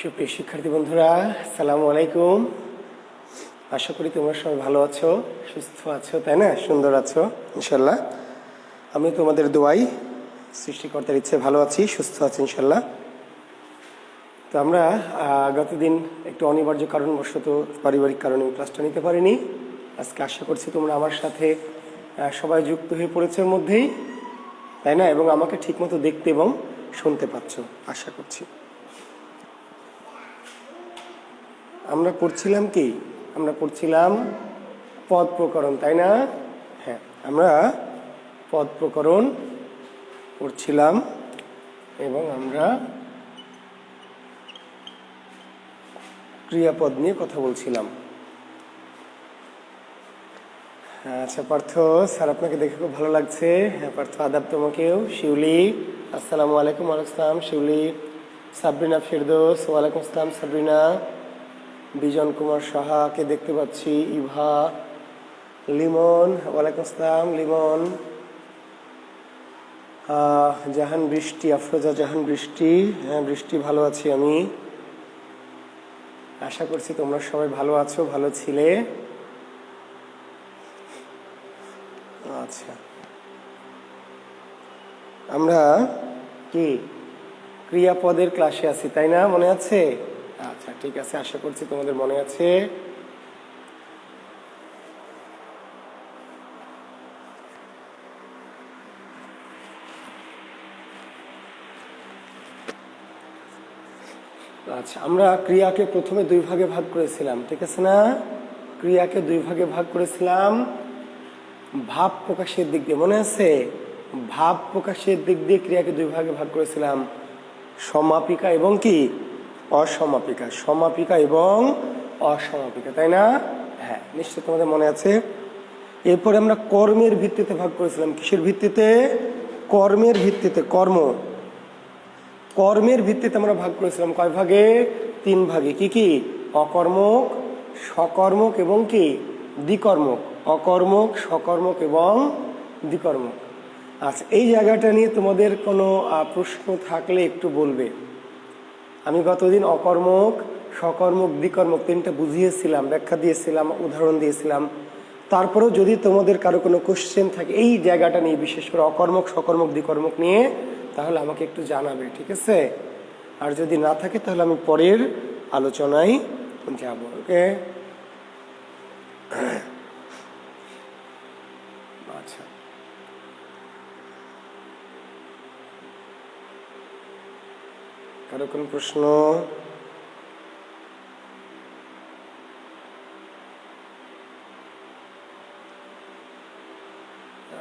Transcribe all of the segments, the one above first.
সুপ্রিয় শিক্ষার্থী বন্ধুরা, আসসালামু আলাইকুম। আশা করি তোমরা সবাই ভালো আছো, সুস্থ আছো, তাই না? সুন্দর আছো ইনশাল্লাহ। আমি তোমাদের দোয়াই সৃষ্টিকর্তার ইচ্ছে ভালো আছি, সুস্থ আছি ইনশাল্লাহ। তো আমরা গতদিন একটু অনিবার্য কারণবশত পারিবারিক কারণে ক্লাসটা নিতে পারিনি। আজকে আশা করছি তোমরা আমার সাথে সবাই যুক্ত হয়ে পড়েছে এর মধ্যেই, তাই না? এবং আমাকে ঠিকমতো দেখতে এবং শুনতে পাচ্ছ আশা করছি। আমরা পড়ছিলাম কি? আমরা পড়ছিলাম পদ প্রকরণ, তাই না? হ্যাঁ, আমরা পদ প্রকরণ পড়ছিলাম এবং আমরা ক্রিয়াপদ নিয়ে কথা বলছিলাম। আচ্ছা পার্থ স্যার, আপনাকে দেখে খুব ভালো লাগছে। হ্যাঁ পার্থ, আদাব তোমাকেও। শিউলি, আসসালামু আলাইকুম। ওয়ালাইকুম আসসালাম শিউলি। সাবরিনা ফিরদৌস, ওয়ালাইকুম আসসালাম সাবরিনা। বিজন কুমার সাহাকে দেখতে পাচ্ছি। ইভা, লিমন, ওয়ালাইকুম আসসালাম লিমন। জাহান বৃষ্টি, আফরোজা জাহান বৃষ্টি। হ্যাঁ বৃষ্টি, ভালো আছি আমি। আশা করছি তোমরা সবাই ভালো আছো, ভালো ছিলে। আচ্ছা, আমরা কি ক্রিয়াপদের ক্লাসে আছি, তাই না? মনে আছে? আচ্ছা ঠিক আছে, আশা করছি তোমাদের মনে আছে। আচ্ছা, আমরা ক্রিয়াকে প্রথমে দুই ভাগে ভাগ করেছিলাম, ঠিক আছে না? ক্রিয়াকে দুই ভাগে ভাগ করেছিলাম ভাব প্রকাশের দিক দিয়ে, মনে আছে? ভাব প্রকাশের দিক দিয়ে ক্রিয়াকে দুই ভাগে ভাগ করেছিলাম, সমাপিকা এবং কি অসমাপিকা। সমাপিকা এবং অসমাপিকা, তাই না? হ্যাঁ নিশ্চয় তোমাদের মনে আছে। এরপরে আমরা কর্মের ভিত্তিতে ভাগ করেছিলাম। কিসের ভিত্তিতে? কর্মের ভিত্তিতে। কর্মের ভিত্তিতে আমরা ভাগ করেছিলাম কয় ভাগে? তিন ভাগে। কি কি? অকর্মক, সকর্মক এবং কি দ্বিকর্মক। অকর্মক, সকর্মক এবং দ্বিকর্মক। আচ্ছা, এই জায়গাটা নিয়ে তোমাদের কোনো প্রশ্ন থাকলে একটু বলবে। আমি গতদিন অকর্মক, সকর্মক, দ্বিকর্মক তিনটা বুঝিয়েছিলাম, ব্যাখ্যা দিয়েছিলাম, উদাহরণ দিয়েছিলাম। তারপরেও যদি তোমাদের কারো কোনো কোশ্চেন থাকে এই জায়গাটা নিয়ে, বিশেষ করে অকর্মক, সকর্মক, দ্বিকর্মক নিয়ে, তাহলে আমাকে একটু জানাবে, ঠিক আছে? আর যদি না থাকে তাহলে আমি পরের আলোচনায় যাব। ওকে, আচ্ছা। কারো কোনো প্রশ্ন?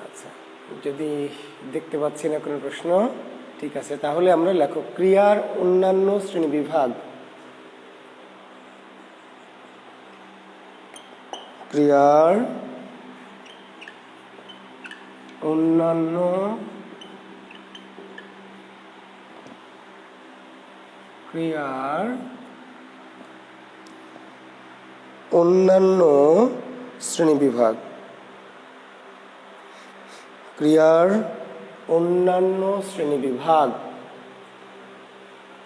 আচ্ছা, যদি দেখতে পাচ্ছি না কোনো প্রশ্ন, ঠিক আছে, তাহলে আমরা লেখো ক্রিয়ার অন্যান্য শ্রেণী বিভাগ। ক্রিয়ার অন্যান্য শ্রেণীবিভাগ। ক্রিয়ার অন্যান্য শ্রেণীবিভাগ।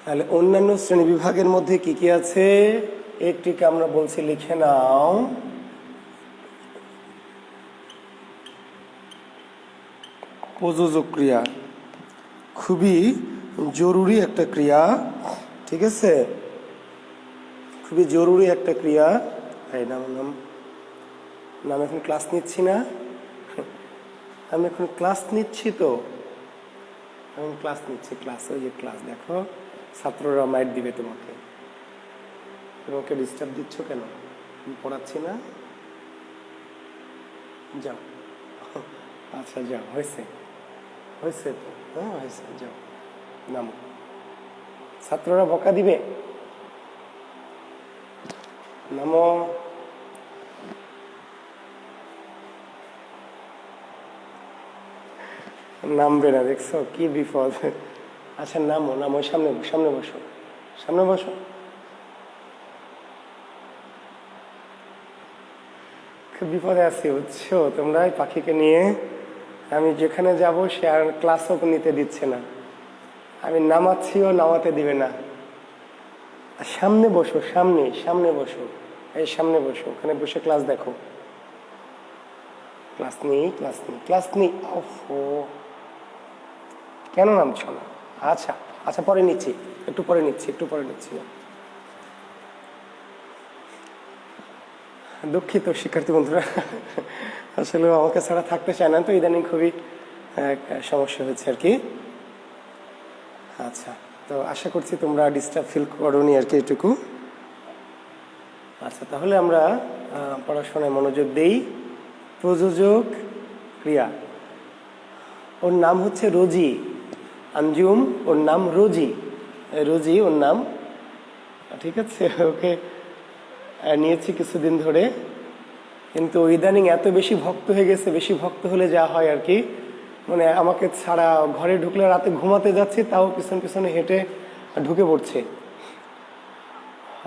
তাহলে অন্যান্য শ্রেণীবিভাগের মধ্যে কি কি আছে? একটিকে আমরা বলছি, লিখে নাও, প্রযোজক ক্রিয়া। খুবই জরুরি একটা ক্রিয়া, ঠিক আছে? খুবই জরুরি একটা ক্রিয়া। এই নাম এখন ক্লাস নিচ্ছি না, আমি এখন ক্লাস নিচ্ছি। তো আমি ক্লাস নিচ্ছি, ক্লাস, ওই যে ক্লাস, দেখো ছাত্ররা মাইট দিবে তোমাকে। তোমাকে ডিস্টার্ব দিচ্ছ কেন? আমি পড়াচ্ছি না, যাও। আচ্ছা যাও, হয়েছে হয়েছে তো, হ্যাঁ হয়েছে, যাও নামো। ছাত্ররা বকা দিবে, নামো। নামবে না, দেখছো কি বিপদ। আচ্ছা নামো, নামো, সামনে সামনে বসো, সামনে বসো। খুব বিপদে আছি বুঝছো তোমরা, এই পাখিকে নিয়ে। আমি যেখানে যাব সে আর ক্লাসও নিতে দিচ্ছে না। আমি নামাচ্ছিও, নামাতে দিবে না। সামনে বসো, সামনে সামনে বসো, এই সামনে বসো, ওখানে বসে ক্লাস দেখো। ক্লাস নেই, ক্লাস নেই, ক্লাস নেই। ওহো, কেন নামছ না? আচ্ছা আচ্ছা, পরে নিচ্ছি, একটু পরে নিচ্ছি, একটু পরে নিচ্ছি। দুঃখিত শিক্ষার্থী বন্ধুরা, আসলে আমাকে ছাড়া থাকতে চায় না, তো ইদানিং খুবই সমস্যা হচ্ছে আর কি। আচ্ছা, তো আশা করছি তোমরা ডিস্টার্ব ফিল করোনি আর কি এটুকু। আচ্ছা, তাহলে আমরা পড়াশোনায় মনোযোগ দেই। প্রযোজক ক্রিয়া, ওর নাম হচ্ছে রোজি। আঞ্জুম, ওর নাম রোজি, রোজি ওর নাম, ঠিক আছে। ওকে নিয়েছি কিছুদিন ধরে, কিন্তু ইদানিং এত বেশি ভক্ত হয়ে গেছে, বেশি ভক্ত হলে যা হয় আর কি, মানে আমাকে ছাড়া ঘরে ঢুকলে রাতে ঘুমাতে যাচ্ছি তাও পিছন পিছনে হেঁটে ঢুকে পড়ছে।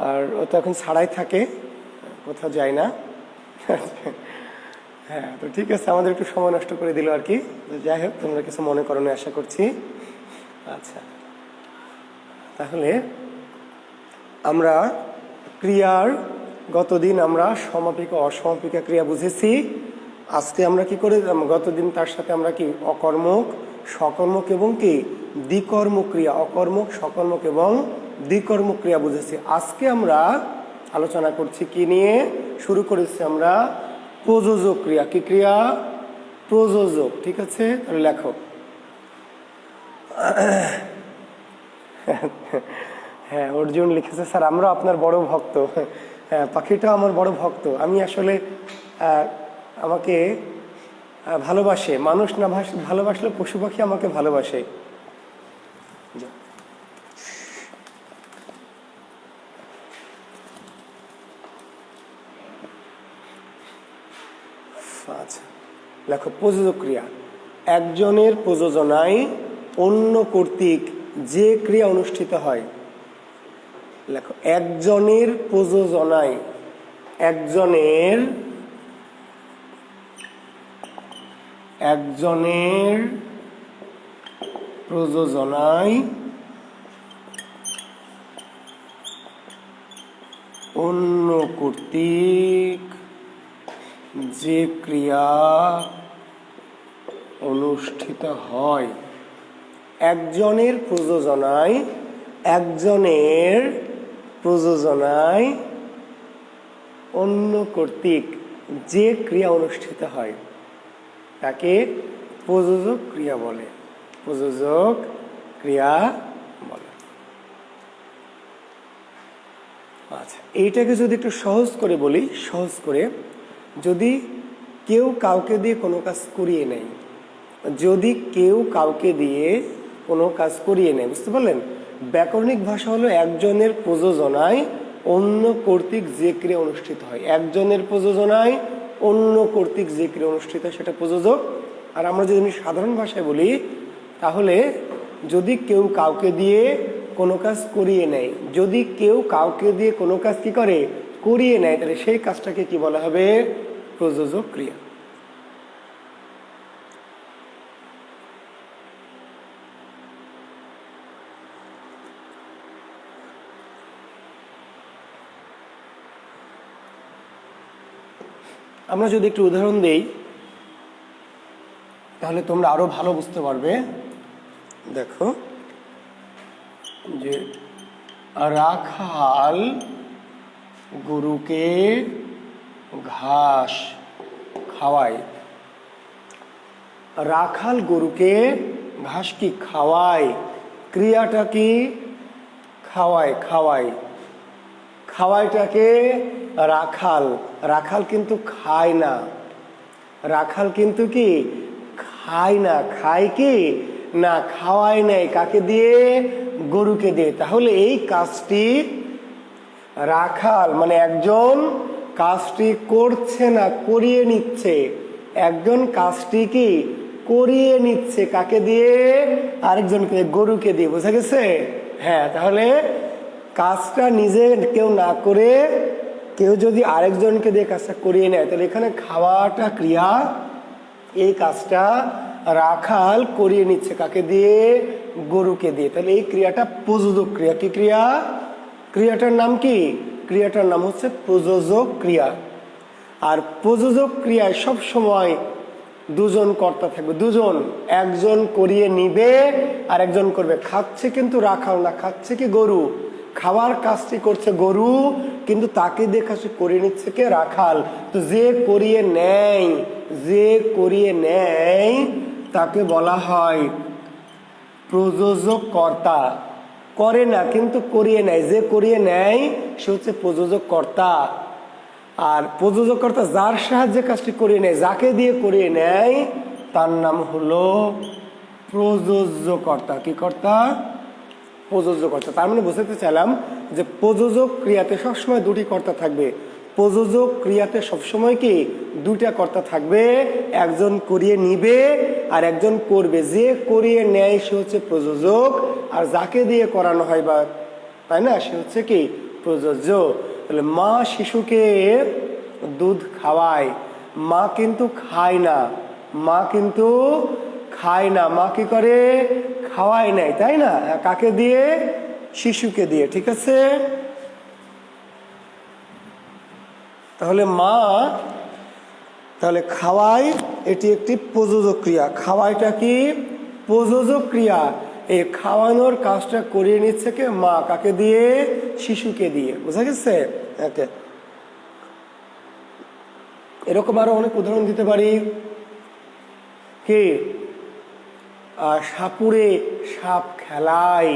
আর ও তো এখন ছাড়াই থাকে, কোথাও যায় না। হ্যাঁ, তো ঠিক আছে, আমাদের একটু সময় নষ্ট করে দিল আর কি। যাই হোক, তোমরা কিছু মনে করো না আশা করছি। আচ্ছা, তাহলে আমরা ক্রিয়ার গতদিন আমরা সমাপিকা অসমাপিকা ক্রিয়া বুঝেছি। আজকে আমরা কি করে, গতদিন তার সাথে আমরা কি অকর্মক, সকর্মক এবং কি দ্বিকর্মক ক্রিয়া, অকর্মক, সকর্মক এবং দ্বিকর্মক ক্রিয়া বুঝেছি। আজকে আমরা আলোচনা করছি কি নিয়ে, শুরু করেছি আমরা প্রযোজক ক্রিয়া। কি ক্রিয়া? প্রযোজক, ঠিক আছে। তাহলে লেখো। হ্যাঁ, অর্জুন লিখেছে, স্যার আমরা আপনার বড় ভক্ত। হ্যাঁ, পাখিটা আমার বড় ভক্ত। আমি আসলে আমাকে ভালোবাসে, মানুষ না ভালোবাসলে পশু পাখি আমাকে ভালোবাসে। আচ্ছা, লেখো প্রযোজক ক্রিয়া। একজনের প্রযোজনায় অন্য কর্তৃক যে ক্রিয়া অনুষ্ঠিত হয়। লেখো, একজনের প্রযোজনায়, একজনের প্রযোজনায় অন্য কর্তৃক যে ক্রিয়া অনুষ্ঠিত হয়। একজনের প্রযোজনায়, অন্য কর্তৃক যে ক্রিয়া অনুষ্ঠিত হয় তাকে প্রযোজক ক্রিয়া বলে। প্রযোজক ক্রিয়া বলে। আচ্ছা, এইটাকে যদি একটু সহজ করে বলি, সহজ করে, যদি কেউ কাউকে দিয়ে কোনো কাজ করিয়ে নেয়, যদি কেউ কাউকে দিয়ে কোনো কাজ করিয়ে নেয়, বুঝতে পারলেন? ব্যাকরণিক ভাষা হলো একজনের প্রযোজনায় অন্য কর্তৃক যে ক্রিয়া অনুষ্ঠিত হয়। একজনের প্রযোজনায় অন্য কর্তৃক যে ক্রিয়া অনুষ্ঠিত হয় সেটা প্রযোজক। আর আমরা যদি সাধারণ ভাষায় বলি, তাহলে যদি কেউ কাউকে দিয়ে কোনো কাজ করিয়ে নেয়, যদি কেউ কাউকে দিয়ে কোনো কাজ কি করে, করিয়ে নেয়, তাহলে সেই কাজটাকে কি বলা হবে? প্রযোজক ক্রিয়া। আমরা যদি একটু উদাহরণ দেই তাহলে তোমরা আরো ভালো বুঝতে পারবে। দেখো, যে রাখাল গরুকে ঘাস খাওয়ায়। রাখাল গরুকে ঘাস কি খাওয়ায়, ক্রিয়াটা কি? খাওয়ায়। খাওয়াইটাকে রাখাল, রাখাল কিন্তু খায় না, রাখাল কিন্তু কি খায় না, খায় কি না, খাওয়ায় নাই। কাকে দিয়ে? গরুকে দিয়ে। তাহলে এই কাজটি রাখাল মানে একজন কাজটি করছে না, করিয়ে নিচ্ছে। একজন কাজটি কি করিয়ে নিচ্ছে, কাকে দিয়ে? আরেকজনকে, গরুকে দিয়ে। বোঝা গেছে? হ্যাঁ, তাহলে কাজটা নিজে কেউ না করে কেউ যদি আরেকজনকে দিয়ে কাজটা করিয়ে নেয়, তাহলে এখানে খাওয়াটা ক্রিয়া, এই কাজটা রাখাল করিয়ে নিচ্ছে, কাকে দিয়ে? গরুকে দিয়ে। তাহলে এই ক্রিয়াটা প্রযোজক ক্রিয়া। কি ক্রিয়া? ক্রিয়াটার নাম কি? ক্রিয়াটার নাম হচ্ছে প্রযোজক ক্রিয়া। আর প্রযোজক ক্রিয়ায় সব সময় দুজন কর্তা থাকবে, দুজন, একজন করিয়ে নিবে আর একজন করবে। খাচ্ছে কিন্তু রাখাল না, খাচ্ছে কি গরু, খাওয়ার কাজটি করছে গরু, কিন্তু তাকে দিয়ে কাজটি করিয়ে নিচ্ছে কে? রাখাল। তো যে করিয়ে নেয়, যে করিয়ে নেয় তাকে বলা হয় প্রযোজক কর্তা। করে না কিন্তু করিয়ে নেয়, যে করিয়ে নেয় সে হচ্ছে প্রযোজক কর্তা। আর প্রযোজক কর্তা যার সাহায্যে কাজটি করিয়ে নেয়, যাকে দিয়ে করিয়ে নেয় তার নাম হলো প্রযোজ্যকর্তা। কি কর্তা? প্রযোজ্যকর্তা। তার মানে বুঝতে চাইলাম যে প্রযোজক ক্রিয়াতে সবসময় দুটি কর্তা থাকবে। প্রযোজক ক্রিয়াতে সবসময় কি? দুইটা কর্তা থাকবে, একজন করিয়ে নিবে আর একজন করবে। যে করিয়ে নেয় সে হচ্ছে প্রযোজক, আর যাকে দিয়ে করানো হয় বা তাই না, সে হচ্ছে কি? প্রযোজ্য। তাহলে মা শিশুকে দুধ খাওয়ায়, মা কিন্তু খায় না, মা কিন্তু খায় না, মা কি করে? খাওয়ায় নেয়, তাই না? কাকে দিয়ে? শিশুকে দিয়ে। ঠিক আছে, তাহলে মা তাহলে খাওয়ায়, এটি একটি প্রযোজক ক্রিয়া। খাওয়াইটা কি? প্রযোজক ক্রিয়া। এই খাওয়ানোর কাজটা করিয়ে নিচ্ছে কে? মা। কাকে দিয়ে? শিশুকে দিয়ে। বুঝা গেছে? ওকে, এরকম আরো অনেক উদাহরণ দিতে পারি। কি? সাপুরে সাপ খেলায়,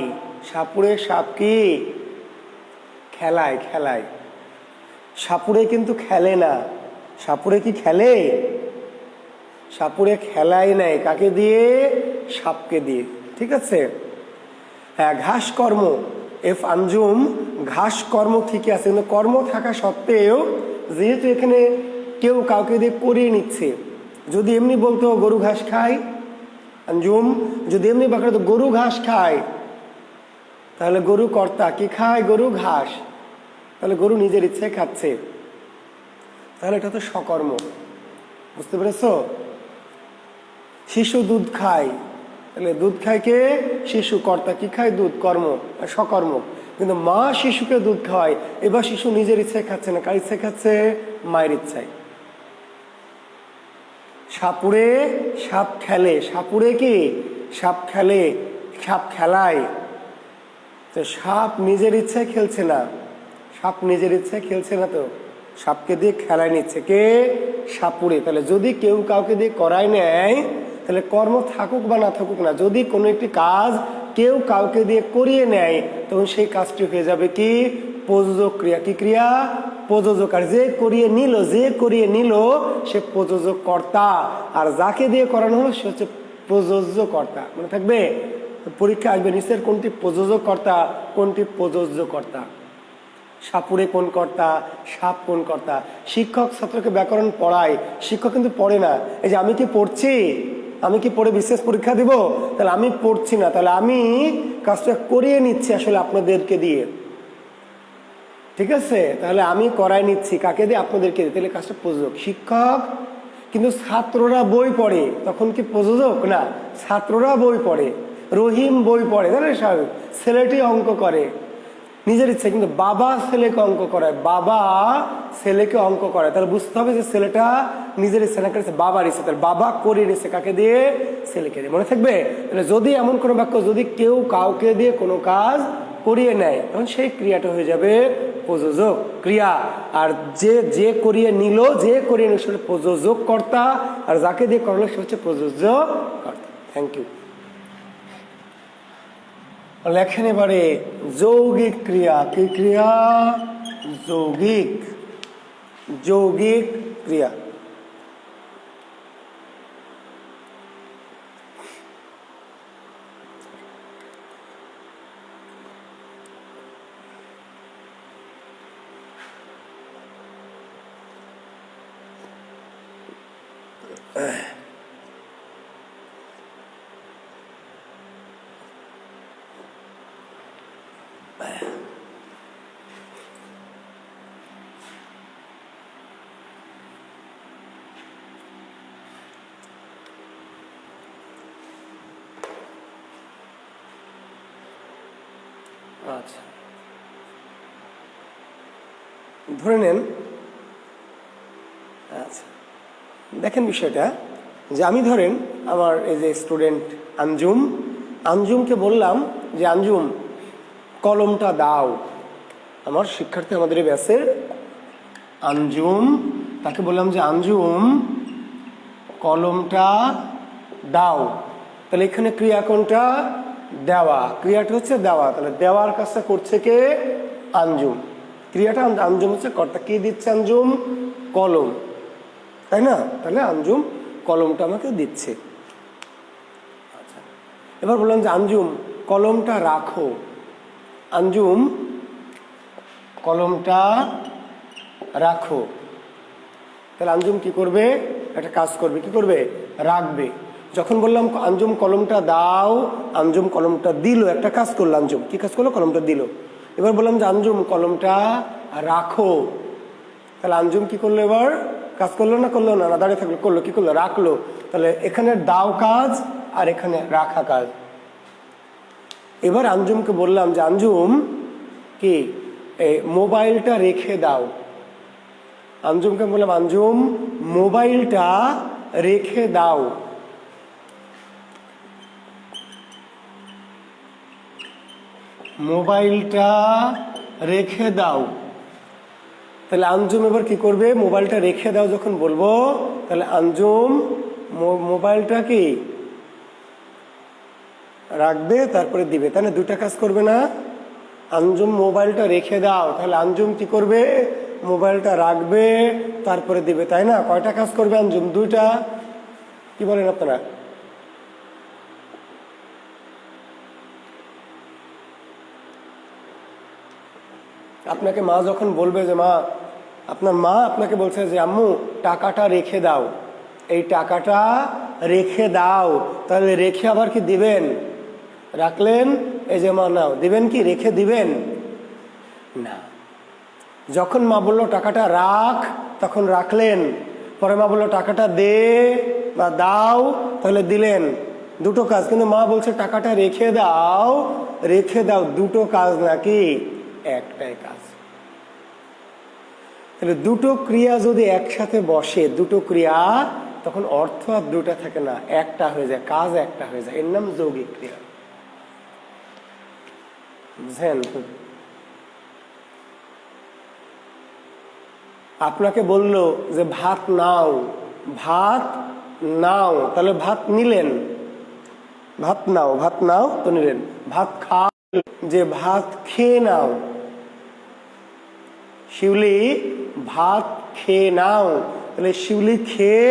সাপুরে সাপ কি? খেলায়, খেলায়। সাপুরে কিন্তু খেলে না, সাপুরে কি খেলে? সাপুরে খেলায় নাই, কাকে দিয়ে? সাপকে দিয়ে। ঠিক আছে, হ্যাঁ। ঘাস কর্ম, এফ আঞ্জুম, ঘাস কর্ম ঠিকই আছে, কিন্তু কর্ম থাকা সত্ত্বেও যেহেতু এখানে কেউ কাউকে দিয়ে করিয়ে নিচ্ছে, যদি এমনি বলতো গরু ঘাস খায়, আঞ্জুম যদি এমনি বাঁকড়া তো গরু ঘাস খায়, তাহলে গরু কর্তা কি খায়? গরু ঘাস। তাহলে গরু নিজের ইচ্ছে খাচ্ছে, তাহলে এটা তো সকর্ম। বুঝতে পেরেছ? শিশু দুধ খায়, তাহলে দুধ খায় কে? শিশু। কর্তা কি খায়? দুধ, কর্ম, সকর্ম। কিন্তু মা শিশুকে দুধ খাওয়ায়, এবার শিশু নিজের ইচ্ছায় খাচ্ছে না, কার ইচ্ছায় খাচ্ছে? মায়ের ইচ্ছায়। সাপুরে সাপ খেলে, সাপুরে কি? সাপ খেলে, সাপ খেলায়। তো সাপ নিজের ইচ্ছায় খেলছে না, সাপ নিজের ইচ্ছায় খেলছে না, তো সাপকে দিয়ে খেলায় নিচ্ছে কে? সাপুরে। তাহলে যদি কেউ কাউকে দিয়ে করায় নেয়, তাহলে কর্ম থাকুক বা না থাকুক না, যদি কোনো একটি কাজ কেউ কাউকে দিয়ে করিয়ে নেয়, তখন সেই কাজটি হয়ে যাবে কি? প্রযোজক ক্রিয়া। কি ক্রিয়া? প্রযোজক। আর যে করিয়ে নিল, যে করিয়ে নিল সে প্রযোজক কর্তা, আর যাকে দিয়ে করানো হলো সে হচ্ছে প্রযোজ্য কর্তা। মনে থাকবে, পরীক্ষা আসবে নিচের কোনটি প্রযোজক কর্তা, কোনটি প্রযোজ্য কর্তা। সাপুরে কোন কর্তা, সাপ কোন কর্তা। শিক্ষক ছাত্রকে ব্যাকরণ পড়ায়, শিক্ষক কিন্তু পড়ে না। এই যে আমি কি পড়ছি, আমি কি পড়ে বিশেষ পরীক্ষা দিব? তাহলে আমি পড়ছি না, তাহলে আমি কাজটা করিয়ে নিচ্ছি আসলে আপনাদেরকে দিয়ে। ঠিক আছে, তাহলে আমি করাই নিচ্ছি, কাকে দিয়ে? আপনাদেরকে দিয়ে। তাহলে কাজটা প্রযোজক। শিক্ষক, কিন্তু ছাত্ররা বই পড়ে, তখন কি প্রযোজক? না, ছাত্ররা বই পড়ে, রহিম বই পড়ে, তাহলে স্বাভাবিক। ছেলেটি অঙ্ক করে নিজের ইচ্ছে, কিন্তু বাবা ছেলেকে অঙ্ক করায়, বাবা ছেলেকে অঙ্ক করায়, তাহলে বুঝতে হবে যে ছেলেটা নিজের ইচ্ছে না করেছে, বাবার ইচ্ছে। তাহলে বাবা করিয়ে নিচ্ছে, কাকে দিয়ে? ছেলেকে দিয়ে। মনে থাকবে? তাহলে যদি এমন কোনো বাক্য, যদি কেউ কাউকে দিয়ে কোনো কাজ করিয়ে নেয়, তখন সেই ক্রিয়াটা হয়ে যাবে প্রযোজক ক্রিয়া। আর যে যে করিয়ে নিল, যে করিয়ে নিল সেটা প্রযোজক কর্তা, আর যাকে দিয়ে করালো সে হচ্ছে প্রযোজ্য কর্তা। Thank you. লেখেন এবারে যৌগিক ক্রিয়া। কি ক্রিয়া? যৌগিক, যৌগিক ক্রিয়া। আচ্ছা, ধরে নেন, আচ্ছা দেখেন বিষয়টা, যে আমি ধরেন আমার এই যে স্টুডেন্ট আঞ্জুম, আঞ্জুমকে বললাম যে আঞ্জুম কলমটা দাও। আমার শিক্ষার্থী আমাদের এই ব্যাচের আঞ্জুম, তাকে বললাম যে আঞ্জুম কলমটা দাও। তাহলে এখানে ক্রিয়া কোনটা? দেওয়া। ক্রিয়াটা হচ্ছে দেওয়া, তাহলে দেওয়ার কাজটা করছে কে? আঞ্জুম। ক্রিয়াটা আঞ্জুম হচ্ছে কর্তা। কি দিচ্ছে আঞ্জুম? কলম, তাই না? তাহলে আঞ্জুম কলমটা আমাকে দিচ্ছে। আচ্ছা, এবার বললাম যে আঞ্জুম কলমটা রাখো। আঞ্জুম কলমটা রাখো। তাহলে আঞ্জুম কি করবে? একটা কাজ করবে। কি করবে? রাখবে। যখন বললাম আঞ্জুম কলমটা দাও, আঞ্জুম কলমটা দিল, একটা কাজ করলো আঞ্জুম। কি কাজ করলো? কলমটা দিল। এবার বললাম যে আঞ্জুম কলমটা রাখো। তাহলে আঞ্জুম কি করলো? এবার কাজ করলো না? করলো না? না দাঁড়িয়ে থাকলো? করলো। কি করলো? রাখলো। তাহলে এখানে দাও কাজ আর এখানে রাখা কাজ। এবার আঞ্জুমকে বললাম যে আঞ্জুম কি মোবাইলটা রেখে দাও। আঞ্জুমকে বললাম আঞ্জুম মোবাইলটা রেখে দাও। মোবাইলটা রেখে দাও। তাহলে আঞ্জুম এবার কি করবে? মোবাইলটা রেখে দাও যখন বলবো, তাহলে আঞ্জুম মোবাইলটা কি রাখবে, তারপরে দিবে, তাই না? দুইটা কাজ করবে না? আঞ্জুম মোবাইলটা রেখে দাও, তাহলে আঞ্জুম কি করবে? মোবাইলটা রাখবে, তারপরে দিবে, তাই না? কয়টা কাজ করবে আঞ্জুম? দুইটা। কি বলেন আপনারা? আপনাকে মা যখন বলবে যে মা, আপনার মা আপনাকে বলছে যে আম্মু টাকাটা রেখে দাও, এই টাকাটা রেখে দাও, তাহলে রেখে আবার কি দিবেন? রাখলেন, এই যে মা নাও, দিবেন কি? রেখে দিবেন না। যখন মা বললো টাকাটা রাখ, তখন রাখলেন। পরে মা বললো টাকাটা দে বা দাও, তাহলে দিলেন। দুটো কাজ। কিন্তু মা বলছে টাকাটা রেখে দাও, রেখে দাও, দুটো কাজ নাকি? একটাই কাজ। তাহলে দুটো ক্রিয়া যদি একসাথে বসে, দুটো ক্রিয়া, তখন অর্থ আর দুটা থাকে না, একটা হয়ে যায়, কাজ একটা হয়ে যায়। এর নাম যৌগিক ক্রিয়া। বুঝছেন? আপনাকে বললো যে ভাত নাও, ভাত নাও, তাহলে ভাত নিলেন। ভাত নাও, ভাত নাও তো নিলেন। ভাত খাও, যে ভাত খেয়ে নাও। শিউলি ভাত খেয়ে নাও, তাহলে শিউলি খেয়ে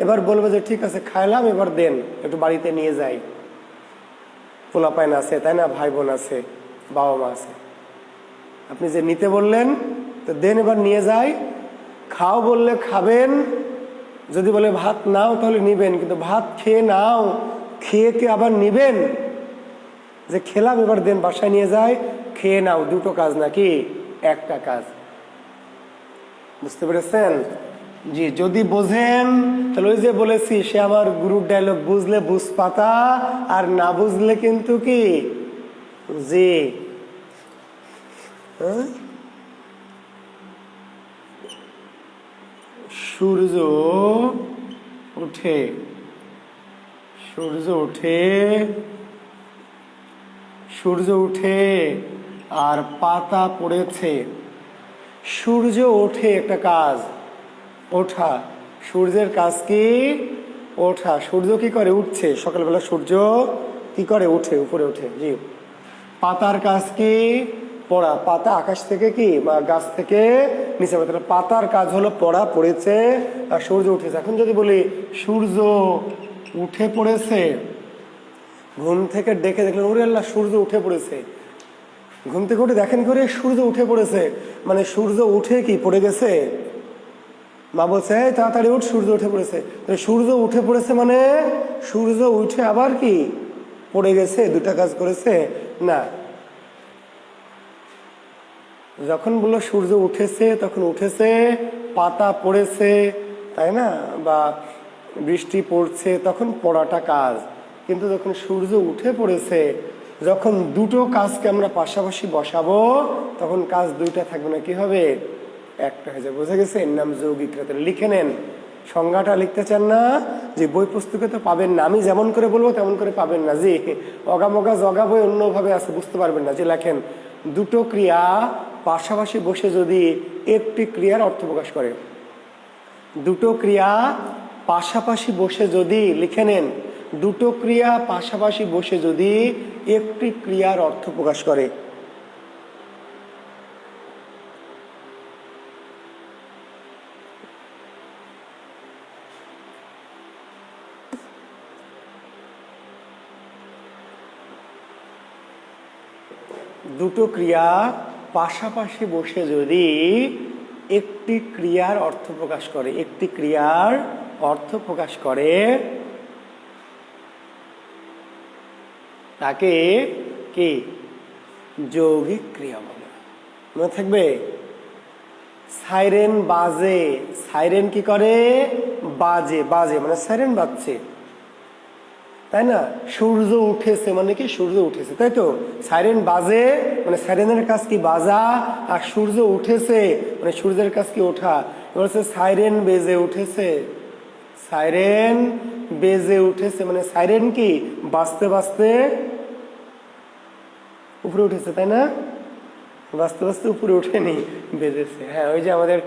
এবার বলবে যে ঠিক আছে খাইলাম, এবার দেন, একটু বাড়িতে নিয়ে যাই। পোলাপাইন আছে, তাই না? ভাই বোন আছে, বাবা মা আছে। আপনি যে নিতে বললেন, তো দেন, এবার নিয়ে যাই। খাও বললে খাবেন, যদি বলে ভাত নাও তাহলে নিবেন, কিন্তু ভাত খেয়ে নাও, খেয়ে কে আবার নিবেন? যে খেলাম, এবার দেন, বাসায় নিয়ে যায়, খেয়ে নাও। দুটো কাজ নাকি? একটা কাজ। বুঝতে পেরেছেন? জি, যদি বোঝেন তাহলে ওই যে বলেছি, সে আমার গুরুর ডায়লগ, বুঝলে বুঝ পাতা, আর না বুঝলে কিন্তু কি জি। সূর্য ওঠে, সূর্য ওঠে, সূর্য উঠে আর পাতা পড়েছে। সূর্য ওঠে একটা কাজ, ওঠা। সূর্যের কাজ কি? ওঠা। সূর্য কি করে? উঠছে। সকালবেলা সূর্য কি করে? উঠে, উপরে উঠে। জি। পাতার কাজ কি? পড়া। পাতা আকাশ থেকে কি গাছ থেকে নিচে পড়ে। তাহলে পাতার কাজ হলো পড়া, পড়েছে, আর সূর্য উঠেছে। এখন যদি বলি সূর্য উঠে পড়েছে, ঘুম থেকে ডেকে দেখলেন ওরে আল্লাহ সূর্য উঠে পড়েছে, ঘুম থেকে উঠে দেখেন করে সূর্য উঠে পড়েছে, মানে সূর্য উঠে কি পড়ে গেছে? মা বলছে তাড়াতাড়ি উঠ, সূর্য উঠে পড়েছে। সূর্য উঠে পড়েছে মানে সূর্য উঠে আবার কি পড়ে গেছে? দুটা কাজ করেছে না। যখন বললো সূর্য উঠেছে, তখন উঠেছে, পাতা পড়েছে, তাই না? বা বৃষ্টি পড়ছে, তখন পড়াটা কাজ। কিন্তু যখন সূর্য উঠে পড়েছে, যখন দুটো কাজকে আমরা পাশাপাশি বসাবো, তখন কাজ দুইটা থাকবে না। কি হবে? একটা হয়ে যায়। বোঝা গেছে? এর নাম যৌগিক ক্রিয়া। তাহলে লিখে নেন, সংজ্ঞাটা লিখতে চান না? যে বই পুস্তকে তো পাবেন না, আমি যেমন করে বলবো তেমন করে পাবেন না, যে অগামগা জগা বই অন্যভাবে আছে, বুঝতে পারবেন না। যে লেখেন, দুটো ক্রিয়া পাশাপাশি বসে যদি একটি ক্রিয়ার অর্থ প্রকাশ করে। দুটো ক্রিয়া পাশাপাশি বসে যদি, লিখে নেন, দুটো ক্রিয়া পাশাপাশি বসে যদি একটি ক্রিয়ার অর্থ প্রকাশ করে। দুটো ক্রিয়া পাশাপাশি বসে যদি একটি ক্রিয়ার অর্থ প্রকাশ করে, একটি ক্রিয়ার অর্থ প্রকাশ করে, তাকে কি যৌগিক ক্রিয়া বলে। মনে থাকবে? সাইরেন বাজে, সাইরেন কি করে? বাজে, বাজে মানে সাইরেন বাজছে, তাই না? সূর্য উঠেছে মানে কি? সূর্য উঠেছে, তাই তো? সাইরেন বাজে মানে সাইরেনের কাজ কি? বাজা। আর সূর্য উঠেছে মানে সূর্যের কাজ কি? ওঠা। বলছে সাইরেন বেজে উঠেছে, সাইরেন বেজে উঠেছে মানে সাইরেন কি? বাজতে বাজতে উপরে উঠেছে, তাই না? বাজতে বাজতে উপরে উঠেনি, বেজেছে। হ্যাঁ, ওই যে আমাদের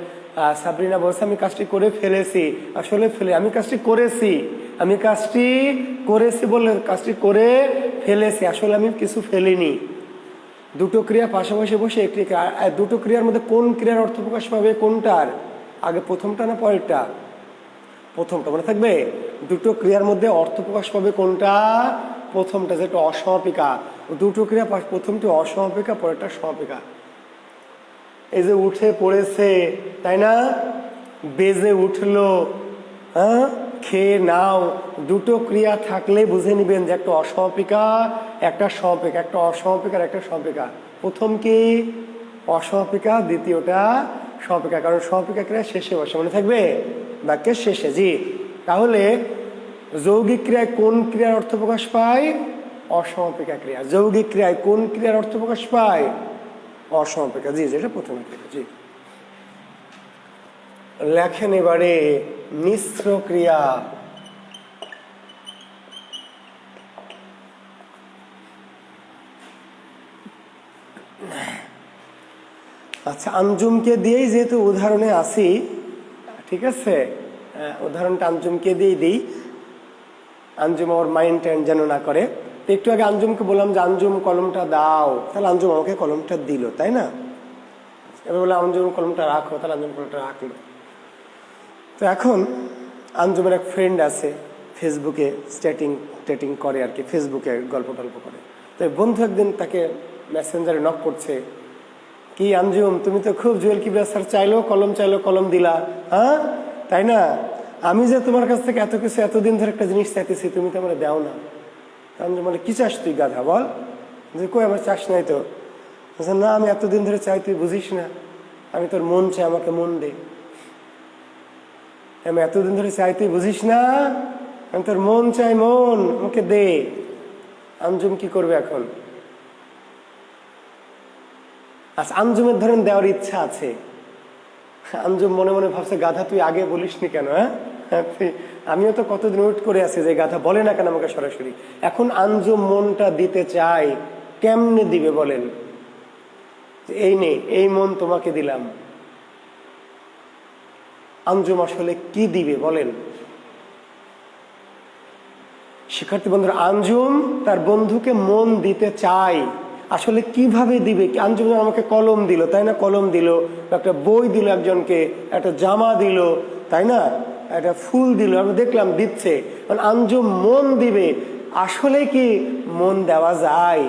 সাবরিনা বলছে আমি কাজটি করে ফেলেছি, আসলে আমি কাজটি করেছি, আমি কাজটি করেছি বলে কাজটি করে ফেলেছি, আসলে আমি কিছু ফেলিনি। দুটো ক্রিয়া পাশাপাশি বসে একটি, দুটো ক্রিয়ার মধ্যে কোন ক্রিয়ার অর্থ প্রকাশ পাবে? কোনটার আগে, প্রথমটা না পরেরটা? প্রথমটা। মনে থাকবে? দুটো ক্রিয়ার মধ্যে অর্থ প্রকাশ পাবে কোনটা? প্রথমটা, যেটা অসমাপিকা। দুটো ক্রিয়া, প্রথমটি অসমাপিকা, পরেরটা সমাপিকা। এই যে উঠে পড়েছে, তাই না? বেজে উঠলো, হ্যাঁ, খেয়ে নাও, দুটো ক্রিয়া থাকলে বুঝে নিবেন যে একটা অসমাপিকা একটা সমাপিকা, একটা অসমাপিকা আর একটা সমাপিকা। প্রথম কি? অসমাপিকা, দ্বিতীয়টা সমাপিকা, কারণ সমাপিকা ক্রিয়া শেষে বসে। মনে থাকবে? বাক্যের শেষে। জি, তাহলে যৌগিক ক্রিয়ায় কোন ক্রিয়ার অর্থ প্রকাশ পায়? অসমাপিকা ক্রিয়া। যৌগিক ক্রিয়ায় কোন ক্রিয়ার অর্থ প্রকাশ পায়? অসমাপিকা। জি, যেটা প্রথমে ক্রিয়া। জি, লেখেন এবারে মিশ্র ক্রিয়া। আচ্ছা, আঞ্জুমকে দিয়েই যেহেতু উদাহরণে আসি, ঠিক আছে, উদাহরণটা আঞ্জুমকে দিয়েই দিই, আঞ্জুম ওর মাইন্ড টাইন্ড যেন না করে। তো একটু আগে আঞ্জুমকে বললাম যে আঞ্জুম কলমটা দাও, তাহলে আঞ্জুম আমাকে কলমটা দিল, তাই না? এবার বলে আঞ্জুম কলমটা রাখো, তাহলে আঞ্জুম কলমটা রাখলো। তো এখন আঞ্জুমের এক ফ্রেন্ড আছে, ফেসবুকে টেটিং করে আর কি, ফেসবুকে গল্প টল্প করে। তো বন্ধু একদিন তাকে মেসেঞ্জারে নক করছে, কি আঞ্জুম, তুমি তো খুব জুয়েল কিবরিয়া স্যার চাইলো কলম দিলা, হ্যাঁ, তাই না? আমি যে তোমার কাছ থেকে এত কিছু, এতদিন ধরে একটা জিনিস চাইতেছি, তুমি তো আমার দাও না। আঞ্জুম মানে, কি চাস তুই গাধা, বল? যে কই, আমার চাস নাই তো। না, আমি এতদিন ধরে চাই, তুই বুঝিস না, আমি তোর মন চাই, আমাকে মন দে। আমি এতদিন ধরে চাই, তুই বুঝিস না, আমি তোর মন চাই, মন আমাকে দে। আঞ্জুম কি করবে এখন? আচ্ছা, আঞ্জুমের ধরেন দেওয়ার ইচ্ছা আছে, আঞ্জুম মনে মনে ভাবছে, গাধা তুই আগে বলিসনি কেন? হ্যাঁ, আমিও তো কতদিন ওয়েট করে আছি যে গাধা বলে না কেন আমাকে সরাসরি। এখন আঞ্জুম মনটা দিতে চাই, কেমনে দিবে বলেন? এই নে, এই মন তোমাকে দিলাম। আঞ্জুম আসলে কি দিবে বলেন? শিক্ষার্থী বন্ধুরা, আঞ্জুম তার বন্ধুকে মন দিতে চায়, আসলে কিভাবে দিবে? আঞ্জুম আমাকে কলম দিল, তাই না? কলম দিল, একটা বই দিল, একজনকে একটা জামা দিল, তাই না? একটা ফুল দিল, আমি দেখলাম দিচ্ছে। আঞ্জুম মন দিবে, আসলে কি মন দেওয়া যায়?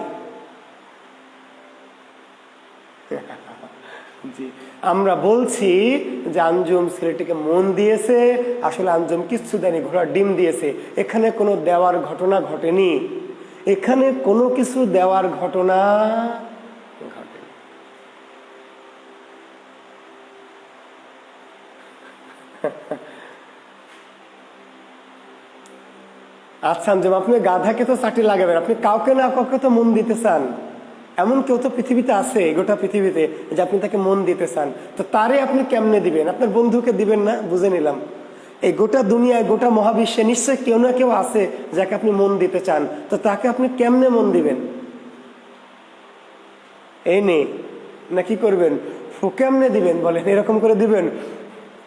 জি, আমরা বলছি যে আঞ্জুম ছেলেটিকে মন দিয়েছে, আসলে আঞ্জুম কিচ্ছু দেয়নি, ঘোড়ার ডিম দিয়েছে। এখানে কোনো দেওয়ার ঘটনা ঘটেনি, এখানে কোনো কিছু দেওয়ার ঘটনা ঘটেনি। আচ্ছা আঞ্জুম, আপনি গাধাকে তো চাটি লাগাবেন, আপনি কাউকে না কাউকে তো মন দিতে চান, এমন কেউ তো পৃথিবীতে আছে, গোটা পৃথিবীতে, যে আপনি তাকে মন দিতে চান, তো তারে আপনি কেমনে দিবেন? আপনার বন্ধুকে দিবেন না, বুঝে নিলাম। এই গোটা দুনিয়ায়, গোটা মহাবিশ্বে নিশ্চয় কেউ না কেউ আছে যাকে আপনি মন দিতে চান, তো তাকে আপনি কেমনে মন দিবেন? এই নে না কি করবেন? কেমনে দিবেন বলেন? এরকম করে দিবেন?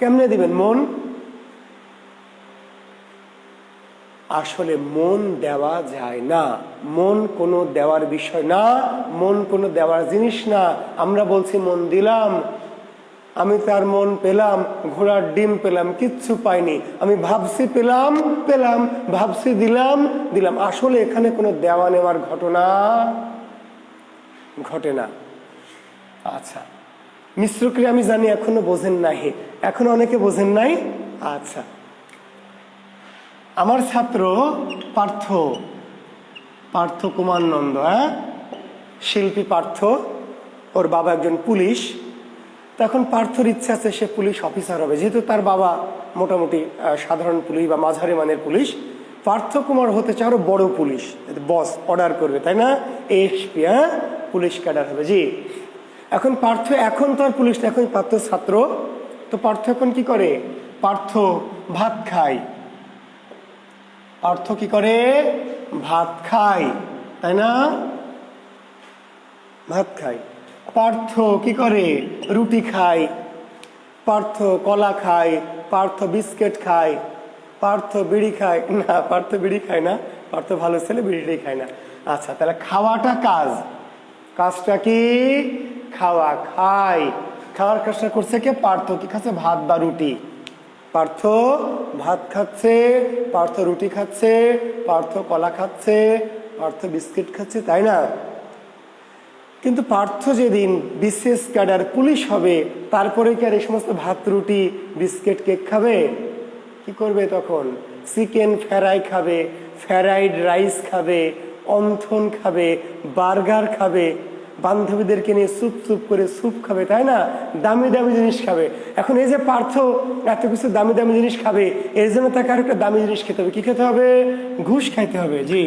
কেমনে দিবেন মন? আসলে মন দেওয়া যায় না। মন কোনো দেওয়ার বিষয় না, মন কোনো দেওয়ার জিনিস না। আমরা বলছি মন দিলাম, আমি তার মন পেলাম, ঘোড়ার ডিম পেলাম, কিচ্ছু পাইনি। আমি ভাবছি পেলাম, পেলাম, ভাবছি দিলাম, দিলাম। আসলে এখানে কোনো দেওয়া নেওয়ার ঘটনা ঘটে না। আচ্ছা, মিশ্র ক্রিয়া আমি জানি এখনো বোঝেন নাই, এখনো অনেকে বোঝেন নাই। আচ্ছা, আমার ছাত্র পার্থ, পার্থ কুমার নন্দ, শিল্পী পার্থ, ওর বাবা একজন পুলিশ। তখন পার্থর ইচ্ছা আছে সে পুলিশ অফিসার হবে, যেহেতু তার বাবা মোটামুটি সাধারণ পুলিশ বা মাঝারি মানের পুলিশ। পার্থ কুমার হতে চায় আরো বড় পুলিশ, বস অর্ডার করবে, তাই না? এসপি, পুলিশ ক্যাডার হবে। জি, এখন পার্থ এখন তো আর পুলিশ না, এখন পার্থ ছাত্র। তো পার্থ এখন কি করে? পার্থ ভাত খায়। পার্থ কি করে? ভাত খায়, তাই না? ভাত খায়। পার্থ কি করে? রুটি খায়। পার্থ কলা খায়। পার্থ বিস্কিট খায়। পার্থ বিড়ি খায় না, পার্থ বিড়ি খায় না, পার্থ ভালো ছেলে, বিড়িটাই খায় না। আচ্ছা, তাহলে খাওয়াটা কাজ, কাজটা কি? খাওয়া, খায়। খাওয়ার কাজটা করছে কে? পার্থ। কি খাচ্ছে? ভাত বা রুটি। পার্থ ভাত খাচ্ছে, পার্থ রুটি খাচ্ছে, পার্থ কলা খাচ্ছে, পার্থ বিস্কিট খাচ্ছে, তাই না? কিন্তু পার্থ যেদিন বিশেষ ক্যাডার পুলিশ হবে, তারপরে কি আর এই সমস্ত ভাত রুটি বিস্কিট কেক খাবে? কি করবে তখন? চিকেন ফ্রাই খাবে, ফ্রাইড রাইস খাবে, অন্থন খাবে, বার্গার খাবে, বান্ধবীদেরকে নিয়ে চুপ চুপ করে স্যুপ খাবে, তাই না? দামি দামি জিনিস খাবে। এখন এই যে পার্থ এত কিছু দামি দামি জিনিস খাবে, এর জন্য তাকে আর একটা দামি জিনিস খেতে হবে। কি খেতে হবে? ঘুষ খাইতে হবে। জি,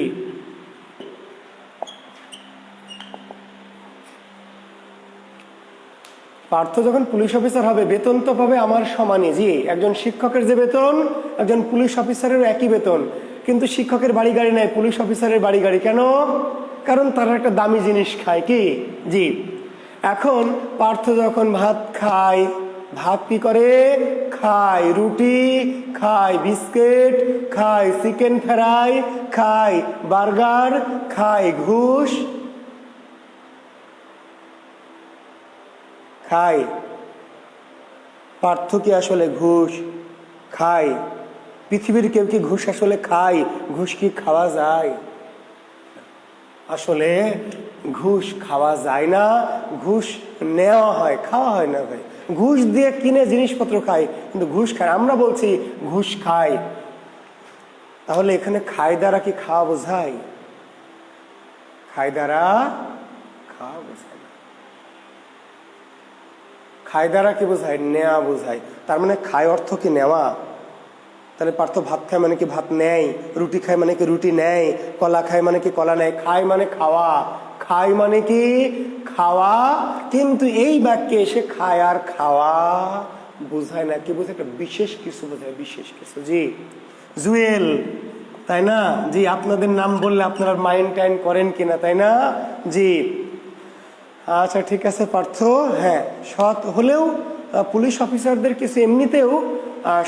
পার্থ যখন পুলিশ অফিসার হবে, বেতন তো পাবে আমার সমানই। জি, একজন শিক্ষকের যে বেতন, একজন পুলিশ অফিসারের একই বেতন। কিন্তু শিক্ষকের বাড়ি গাড়ি নাই, পুলিশ অফিসারের বাড়ি গাড়ি। কেন? কারণ তারা একটা দামি জিনিস খায়। কি? জি। এখন পার্থ যখন ভাত খায়, ভাত কি করে? খায় রুটি, খায় বিস্কিট, খায় চিকেন ফ্রাই, খায় বার্গার, খায় ঘুষ, খায়। পার্থ কি আসলে ঘুষ খায়? পৃথিবীর কেউ কি ঘুষ আসলে খায়? ঘুষ কি খাওয়া যায়? আসলে ঘুষ খাওয়া যায় না, ঘুষ নেওয়া হয়, খাওয়া হয় না ভাই। ঘুষ দিয়ে কিনে জিনিসপত্র খায়, কিন্তু ঘুষ খায়। আমরা বলছি ঘুষ খায়, তাহলে এখানে খায় দ্বারা কি খাওয়া বোঝায়? খায় দ্বারা খাওয়া বোঝায়। খায় দ্বারা কি বোঝায়? নেওয়া বোঝায়। তার মানে খায় অর্থ কি নেওয়া? তাহলে পার্থ ভাত খায় মানে কি ভাত নেয়, রুটি খায় মানে কি রুটি নেয়, কলা খায় মানে কি কলা নেয়। খায় মানে খাওয়া, খায় মানে কি খাওয়া। কিন্তু এই বাক্যে এসে খায় আর খাওয়া বোঝায় না, কি বোঝায়? একটা বিশেষ কিছু বোঝায়, বিশেষ কিছু। জি, জুয়েল, তাই না? জি, আপনাদের নাম বললে আপনারা মাইন্ড টাইন করেন কিনা, তাই না? জি, আচ্ছা ঠিক আছে পার্থ। হ্যাঁ, সৎ হলেও পুলিশ অফিসারদের কিছু এমনিতেও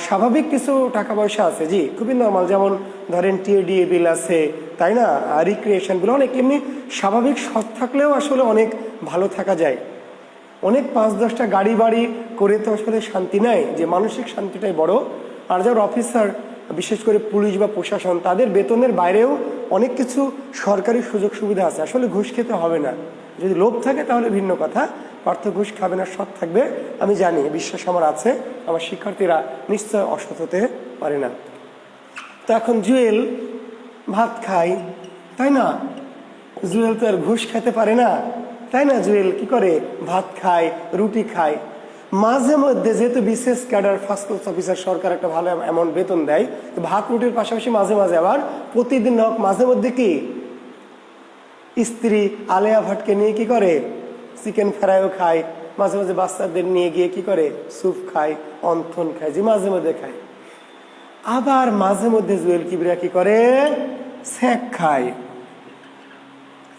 স্বাভাবিক কিছু টাকা পয়সা আছে। জি, খুবই নর্মাল। যেমন ধরেন টিএডিএ বিল আছে, তাই না? রিক্রিয়েশন বিল, অনেক এমনি স্বাভাবিক সৎ থাকলেও আসলে অনেক ভালো থাকা যায়। অনেক 5-10টা গাড়ি বাড়ি করে তো আসলে শান্তি নাই, যে মানসিক শান্তিটাই বড়। আর যারা অফিসার, বিশেষ করে পুলিশ বা প্রশাসন, তাদের বেতনের বাইরেও অনেক কিছু সরকারি সুযোগ সুবিধা আছে। আসলে ঘুষ খেতে হবে না, যদি লোভ থাকে তাহলে ভিন্ন কথা। পার্থ ঘুষ খাবে না, সৎ থাকবে, আমি জানি, বিশ্বাস আমার আছে। আমার শিক্ষার্থীরা নিশ্চয় অসৎ হতে পারে না। তো এখন জুয়েল ভাত খায়, তাই না? জুয়েল তো আর ঘুষ খেতে পারে না, তাই না? জুয়েল কি করে? ভাত খায়, রুটি খায়। মাঝে মধ্যে, যেহেতু বিশেষ ক্যাডার ফার্স্ট ক্লাস অফিসার, সরকার একটা ভালো অ্যামাউন্ট বেতন দেয়, তো ভাত রুটির পাশাপাশি মাঝে মাঝে আবার, প্রতিদিন হোক মাঝে মধ্যে কি স্ত্রী আলেয়া ভাটকে নিয়ে কি করে, চিকেন ফ্রাইও খায়, মাঝে মাঝে বাচ্চাদের নিয়ে গিয়ে কি করে, স্যুপ খায়, অন্থন খায়, যে মাঝে মধ্যে খায়। আবার মাঝে মধ্যে জুয়েল কিবরিয়া কি করে, স্যাক খায়।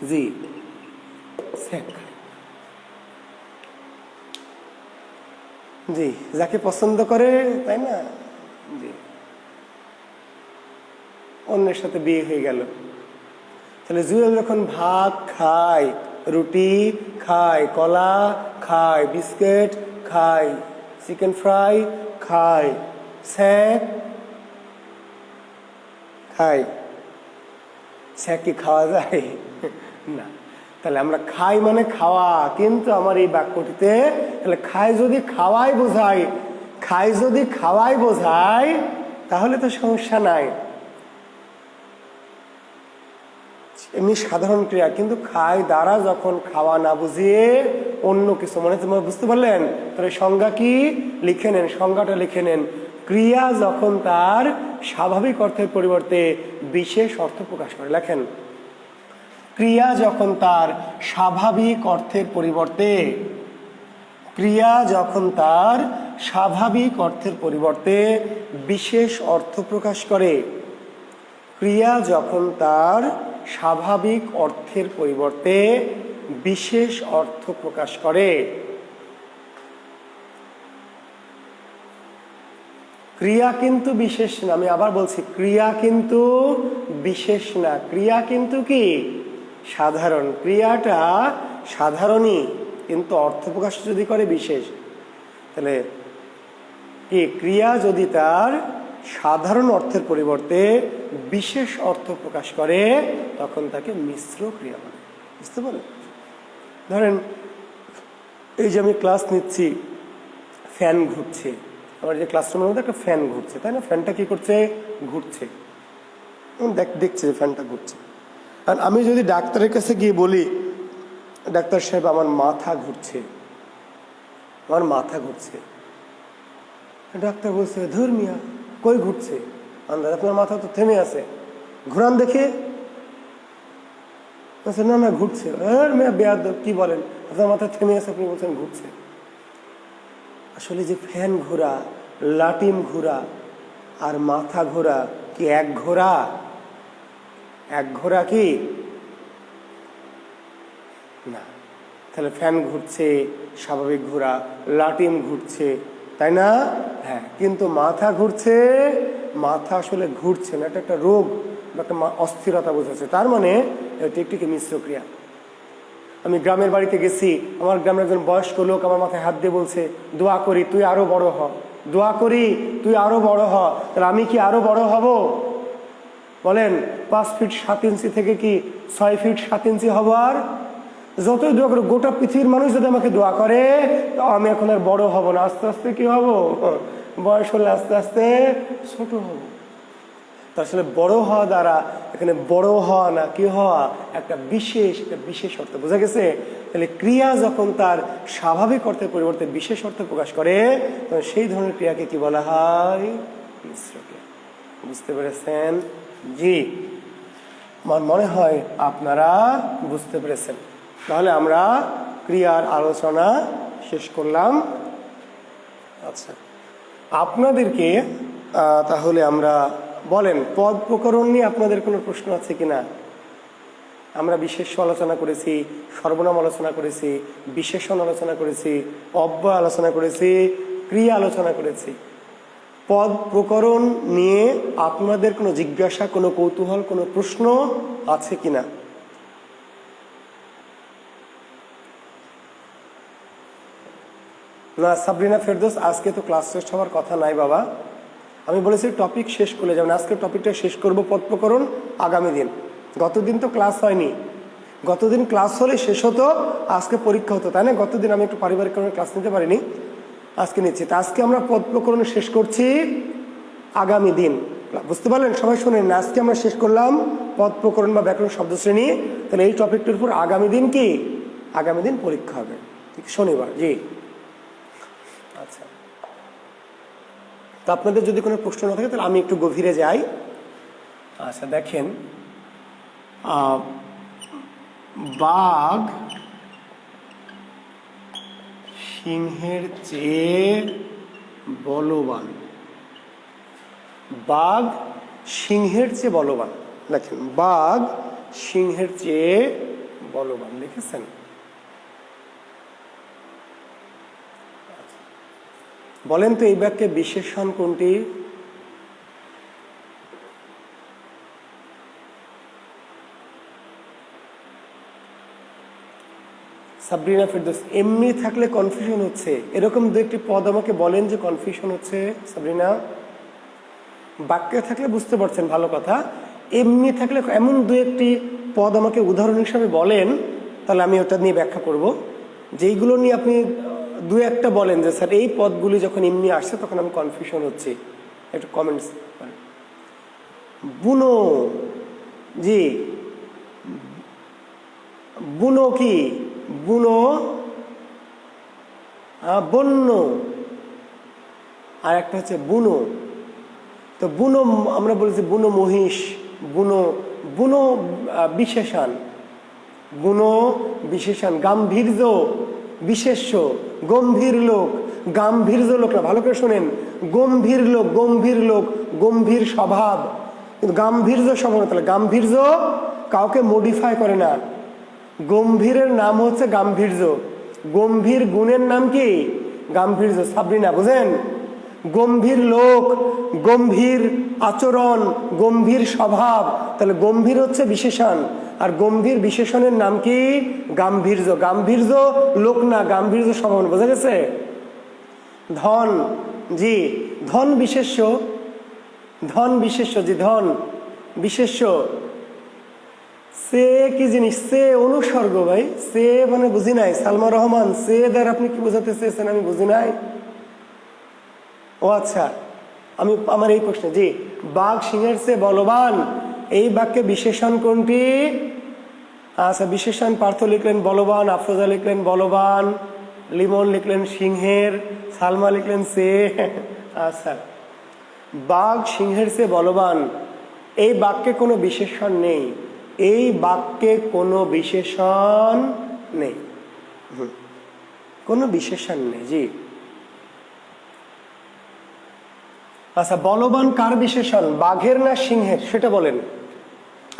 জি, স্যাক খায়। জি, যাকে পছন্দ করে, তাই না? জি, অন্যের সাথে বিয়ে হয়ে গেল। তাহলে জুয়েল যখন ভাত খায়, রুটি খায়, কলা খায়, বিস্কিট খায়, চিকেন ফ্রাই খায়, স্যাক খায়। স্যাক কি খাওয়া যায়? না। তাহলে আমরা খাই মানে খাওয়া, কিন্তু আমার এই বাক্যটিতে তাহলে খাই যদি খাওয়াই বোঝায়, খাই যদি খাওয়াই বোঝায়, তাহলে তো সমস্যা নাই, এমনি সাধারণ ক্রিয়া। কিন্তু খাই দ্বারা যখন খাওয়া না বুঝিয়ে অন্য কিছু মনে, তোমরা বুঝতে পারলেন? তাহলে সংজ্ঞা কি লিখে নেন, সংজ্ঞাটা লিখে নেন। ক্রিয়া যখন তার স্বাভাবিক অর্থের পরিবর্তে বিশেষ অর্থ প্রকাশ করে। লেখেন, ক্রিয়া যখন তার স্বাভাবিক অর্থের পরিবর্তে, ক্রিয়া যখন তার স্বাভাবিক অর্থের পরিবর্তে বিশেষ অর্থ প্রকাশ করে, ক্রিয়া যখন তার স্বাভাবিক অর্থের পরিবর্তে বিশেষ অর্থ প্রকাশ করে। ক্রিয়া কিন্তু বিশেষ না, আমি আবার বলছি, ক্রিয়া কিন্তু বিশেষ না, ক্রিয়া কিন্তু কি সাধারণ। ক্রিয়াটা সাধারণই, কিন্তু অর্থ প্রকাশ যদি করে বিশেষ। তাহলে কি, ক্রিয়া যদি তার সাধারণ অর্থের পরিবর্তে বিশেষ অর্থ প্রকাশ করে, তখন তাকে মিশ্র ক্রিয়া বলে। বুঝতে পারলেন? ধরেন, এই যে আমি ক্লাস নিচ্ছি, ফ্যান ঘুরছে, আমার যে ক্লাসরুমের মধ্যে একটা ফ্যান ঘুরছে, তাই না? ফ্যানটা কি করছে, ঘুরছে, দেখছে যে ফ্যানটা ঘুরছে। আর আমি যদি ডাক্তারের কাছে গিয়ে বলি, ডাক্তার সাহেব আমার মাথা ঘুরছে, আমার মাথা ঘুরছে, ডাক্তার বলছে ধুর মিয়া কই ঘুরছে, আন্দাজ আপনার মাথা তো থেমে আছে, ঘুরান দেখে। না না ঘুরছে। মেয়া বেয়াদব, কি বলেন, আপনার মাথা থেমে আছে, আপনি বলছেন ঘুরছে। আসলে যে ফ্যান ঘোরা, লাটিম ঘোরা আর মাথা ঘোরা কি এক ঘোরা? এক ঘোরা কি না। তাহলে ফ্যান ঘুরছে স্বাভাবিক ঘোরা, লাটিম ঘুরছে, তাই না? হ্যাঁ, কিন্তু মাথা ঘুরছে, মাথা আসলে ঘুরছে না, এটা একটা রোগ বা একটা অস্থিরতা বোঝাচ্ছে। তার মানে এটি একটি মিশ্র ক্রিয়া। আমি গ্রামের বাড়িতে গেছি, আমার গ্রামের একজন বয়স্ক লোক আমার মাথায় হাত দিয়ে বলছে, দোয়া করি তুই আরো বড় হ, দোয়া করি তুই আরো বড় হ। তাহলে আমি কি আরো বড় হব? বলেন, 5 ফিট 7 ইঞ্চি থেকে কি 6 ফিট 7 ইঞ্চি হব? আর যতই দোয়া করে, গোটা পৃথিবীর মানুষ যদি আমাকে দোয়া করে, আমি এখন আর বড় হব না, আস্তে আস্তে কি হব, বয়স হলে আস্তে আস্তে ছোট হব। আসলে বড় হওয়া দ্বারা এখানে বড় হওয়া না, কি হওয়া, একটা বিশেষ অর্থ বোঝা গেছে। তাহলে ক্রিয়া যখন তার স্বাভাবিক অর্থের পরিবর্তে বিশেষ অর্থ প্রকাশ করে, তখন সেই ধরনের ক্রিয়াকে কি বলা হয়, মিশ্র ক্রিয়া। বুঝতে পেরেছেন? জি, আমার মনে হয় আপনারা বুঝতে পেরেছেন। তাহলে আমরা ক্রিয়ার আলোচনা শেষ করলাম। আচ্ছা, আপনাদেরকে তাহলে আমরা বলেন, পদ প্রকরণ নিয়ে আপনাদের কোনো প্রশ্ন আছে কিনা? আমরা বিশেষ্য আলোচনা করেছি, সর্বনাম আলোচনা করেছি, বিশেষণ আলোচনা করেছি, অব্যয় আলোচনা করেছি, ক্রিয়া আলোচনা করেছি। পদ প্রকরণ নিয়ে আপনাদের কোনো জিজ্ঞাসা, কোনো কৌতূহল, কোনো প্রশ্ন আছে কিনা? না, সাবরিনা ফেরদৌস, আজকে তো ক্লাস শেষ হওয়ার কথা নাই বাবা। আমি বলেছি টপিক শেষ করে যাবেন, আজকে টপিকটা শেষ করব পদ প্রকরণ আগামী দিন। গতদিন তো ক্লাস হয়নি, গতদিন ক্লাস হলে শেষ হতো, আজকে পরীক্ষা হতো, তাই না? গতদিন আমি একটু পারিবারিক কারণে ক্লাস নিতে পারিনি, আজকে নিচ্ছি। তা আজকে আমরা পদ প্রকরণ শেষ করছি আগামী দিন। বুঝতে পারলেন? সবাই শোনেন, আজকে আমরা শেষ করলাম পদ প্রকরণ বা ব্যাকরণ শব্দ শ্রেণী। তাহলে এই টপিকটির উপর আগামী দিন কি, আগামী দিন পরীক্ষা হবে, ঠিক শনিবার। জি, আচ্ছা। তো আপনাদের যদি কোনো প্রশ্ন না থাকে তাহলে আমি একটু গভীরে যাই। আচ্ছা, দেখেন, বাঘ সিংহের চেয়ে বলবান। বাঘ সিংহের চেয়ে বলবান, দেখেন বাঘ সিংহের চেয়ে বলবান, লিখেছেন। বলেন তো এই বাক্যে বিশেষণ কোনটি? সাবরিনা ফেরদৌস, এমনি থাকলে কনফিউশন হচ্ছে, এরকম দু একটি পদ আমাকে বলেন যে কনফিউশন হচ্ছে। সাবরিনা, বাক্যে থাকলে বুঝতে পারছেন, ভালো কথা। এমনি থাকলে এমন দু একটি পদ আমাকে উদাহরণ হিসাবে বলেন, তাহলে আমি ওটা নিয়ে ব্যাখ্যা করব। যেইগুলো নিয়ে আপনি দু একটা বলেন যে স্যার এই পদগুলি যখন এমনি আসছে তখন আমি কনফিউশন হচ্ছি, একটু কমেন্টস। বুনো, জি বুনো কি? বুনো বন্য, আর একটা হচ্ছে বুনো। তো বুনো আমরা বলেছি বুনো মহিষ, বুনো, বুনো বিশেষণ, বুনো বিশেষণ। গাম্ভীর্য বিশেষ্য, গম্ভীর লোক, গাম্ভীর্য লোক না, ভালো করে শোনেন, গম্ভীর লোক, গম্ভীর লোক, গম্ভীর স্বভাব। কিন্তু গাম্ভীর্য স্বভাব, তাহলে গাম্ভীর্য কাউকে মডিফাই করে না। গম্ভীরের নাম হচ্ছে গাম্ভীর্য, গম্ভীর গুণের নাম কি? গাম্ভীর্য। সাবরিনা বুঝেন? গম্ভীর লোক, গম্ভীর আচরণ, গম্ভীর স্বভাব, তাহলে গম্ভীর হচ্ছে বিশেষণ, আর গম্ভীর বিশেষণের নাম কি? গাম্ভীর্য। গাম্ভীর্য লোক না, গাম্ভীর্য স্বভাব। বোঝা গেছে? ধন, জি ধন বিশেষ্য, ধন বিশেষ্য, জি ধন বিশেষ্য। সে কি জিনিস? সে অনুসর্গ ভাই, সে মানে বুঝি নাই। সালমা রহমান, সে দ্বারা আপনি কি বোঝাতে চেয়েছেন আমি বুঝি নাই। ও আচ্ছা, আমি আমার এই প্রশ্ন, জি বাঘ সিংহের চেয়ে বলবান, এই বাক্যে বিশেষণ কোনটি? আচ্ছা বিশেষণ পার্থ লিখলেন বলবান, আফরোজা লিখলেন বলবান, লিমন লিখলেন সিংহের, সালমা লিখলেন সে। আচ্ছা, বাঘ সিংহের চেয়ে বলবান, এই বাক্যে কোনো বিশেষণ নেই, এই বাক্যে কোনো বিশেষণ নেই, কোনো বিশেষণ নেই। জি আচ্ছা, বলবান কার বিশেষণ, বাঘের না সিংহের সেটা বলেন।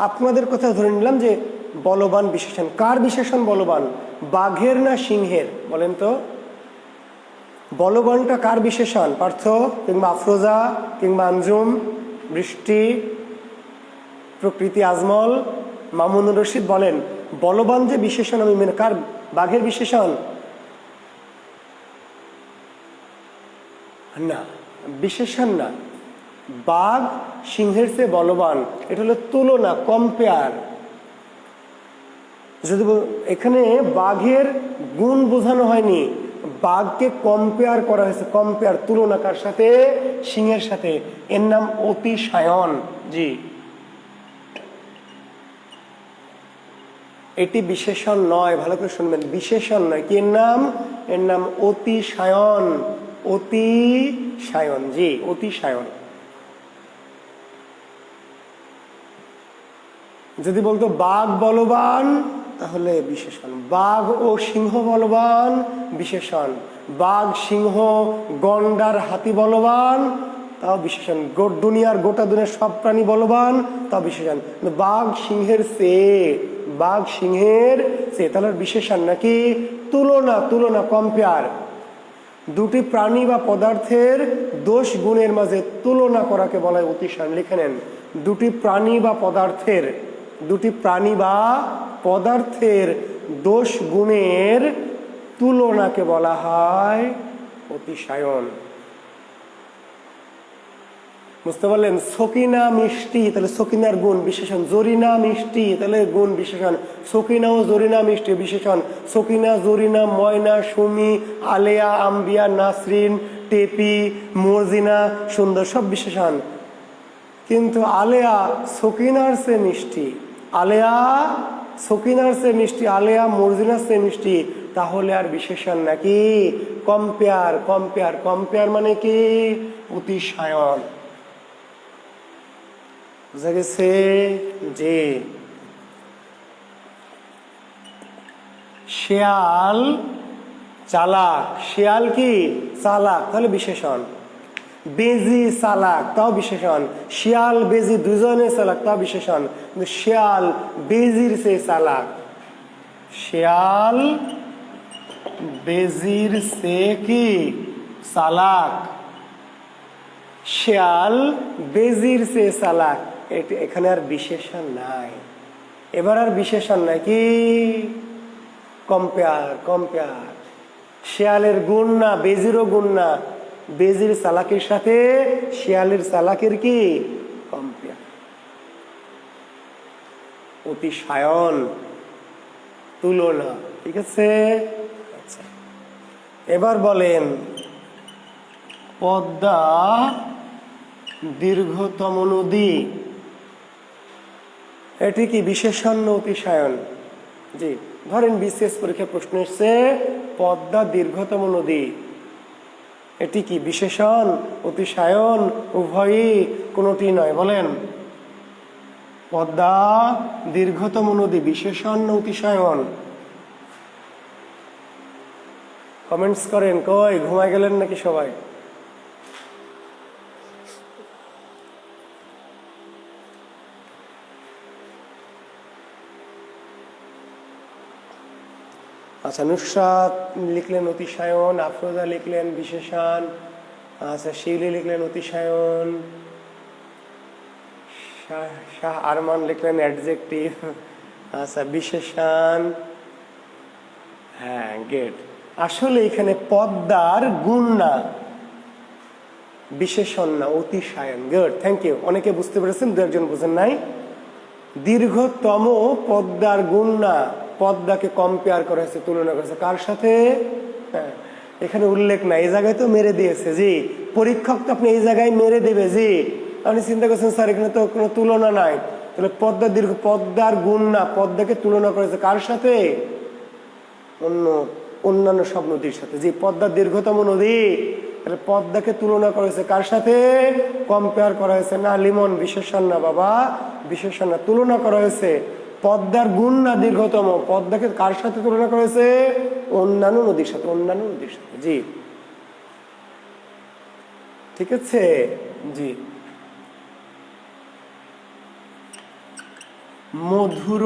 আপনাদের কথা ধরে নিলাম যে বলবান বিশেষণ, কার বিশেষণ বলবান, বাঘের না সিংহের? বলেন তো বলবানটা কার বিশেষণ? পার্থ কিংবা আফরোজা কিংবা আঞ্জুম, বৃষ্টি, প্রকৃতি, আজমল, মামুনুর রশিদ, বলেন বলবান যে বিশেষণ আমি মেনে কার? বাঘের বিশেষণ না, বিশেষণ না। বাঘ সিংহের চেয়ে বলবান, এটা হলো তুলনা, কম্পেয়ার। যদি এখানে বাঘের গুণ বোঝানো হয়নি, বাঘকে কম্পেয়ার করা হয়েছে, কম্পেয়ার, তুলনা কার সাথে? সিংহের সাথে। এর নাম অতিশায়ন। জি এটি বিশেষণ নয়, ভালো করে শুনবেন, বিশেষণ নয়। কি এর নাম? এর নাম অতিশায়ন, অতিশায়ন, জি অতিশায়ন। যদি বলতো বাঘ বলবান তাহলে বিশেষণ, বাঘ ও সিংহ বলবান বিশেষণ, বাঘ সিংহ গন্ডার হাতি বলবান তাও বিশেষণ, দুনিয়ার গোটা দুনিয়ার সব প্রাণী বলবান তাও বিশেষণ। বাঘ সিংহের চেয়ে, বাঘ সিংহের চেয়ে, তাহলে বিশেষণ নাকি তুলনা? তুলনা, কম্পেয়ার। দুটি প্রাণী বা পদার্থের দোষ গুণের মাঝে তুলনা করাকে বলা হয় অতিশায়ন। লিখে নেন, দুটি প্রাণী বা পদার্থের, দুটি প্রাণী বা পদার্থের দোষ গুণের তুলনাকে বলা হয় অতিশায়ন। বুঝতে পারলেন? সকিনা মিষ্টি, তাহলে সকিনার গুণ বিশেষণ। জরিনা মিষ্টি, তাহলে গুণ বিশেষণ। সকিনা ও জরিনা মিষ্টি বিশেষণ। সকিনা, জরিনা, ময়না, সুমি, আলেয়া, আম্বিয়া, নাসরিন, টেপি, মর্জিনা, সুন্দর, সব বিশেষণ। কিন্তু আলেয়া সকিনার চেয়ে মিষ্টি, আলেয়া সকিনার চেয়ে মিষ্টি, আলেয়া মর্জিনার চেয়ে মিষ্টি, তাহলে আর বিশেষণ নাকি কম্পেয়ার? কম্পেয়ার, কম্পেয়ার মানে কি অতিশায়ন। বুঝা গেছে? যে শেয়াল চালাক, শেয়াল কি চালাক, তাহলে বিশেষণ। বেজি চালাক, তাও বিশেষণ। শিয়াল বেজি দুজনে চালাক, তাও বিশেষণ। কিন্তু শেয়াল বেজির চেয়ে চালাক, শেয়াল বেজির চেয়ে কি চালাক, শেয়াল বেজির চেয়ে চালাক। এখানে আর বিশেষণ নাই, এবার আর বিশেষণ নাই, কি কম্পেয়ার, কম্পেয়ার। শেয়ালের গুণ না, বেজিরও গুণ না, বেজির চালাকের সাথে শিয়ালের চালাকের কি কম্পেয়ার, অতিশায়ন, তুলনা। ঠিক আছে, আচ্ছা এবার বলেন পদ্মা দীর্ঘতম নদী, এটি কি বিশেষণ না অতিশায়ন? জি, ধরেন বিশেষ পরীক্ষা প্রশ্ন এসছে পদ্মা দীর্ঘতম নদী, এটি কি বিশেষণ অতিশায়ন উভয়ই? কোনটি নয়, বলেন পদ্মা দীর্ঘতম নদী বিশেষণ না অতিশায়ন? কমেন্টস করেন। কই ঘুমায় গেলেন নাকি সবাই? আচ্ছা, নুসরাত লিখলেন অতিশায়ন, আফরোজা লিখলেন বিশেষণ, আচ্ছা শিউলি লিখলেন অতিশায়ন, শাহ আরমান লিখলেন অ্যাডজেক্টিভ, আচ্ছা বিশেষণ। হ্যাঁ গেট। আসলে এখানে পদ্মার গুণ না, বিশেষণ না, অতিশায়ন। Good, thank you. অনেকে বুঝতে পেরেছেন, দু একজন বুঝেন নাই। দীর্ঘতম পদ্মার গুণ না, পদ্মাকে কম্পেয়ার করা হয়েছে, তুলনা করেছে কার সাথে? হ্যাঁ, এখানে উল্লেখ নাই, এই জায়গায় তো মেরে দিয়েছে। জি, পরীক্ষক তো আপনি এই জায়গায় মেরে দেবে। জি, আপনি চিন্তা করছেন স্যার এখানে তো কোনো তুলনা নাই, তাহলে পদ্মা দীর্ঘ, পদ্মার গুণ না, পদ্মাকে তুলনা করেছে কার সাথে? অন্যান্য সব নদীর সাথে। জি, পদ্মা দীর্ঘতম নদী, তাহলে পদ্মাকে তুলনা করেছে কার সাথে? কম্পেয়ার করা হয়েছে। না লিমন, বিশেষণ না বাবা, বিশেষণ না, তুলনা করা হয়েছে। পদ্মার গুণ না দীর্ঘতম, পদ্মাকে কার সাথে তুলনা করেছে? অন্যান্য নদীর সাথে, অন্যান্য নদীর সাথে। জি ঠিক আছে। জি, মধুর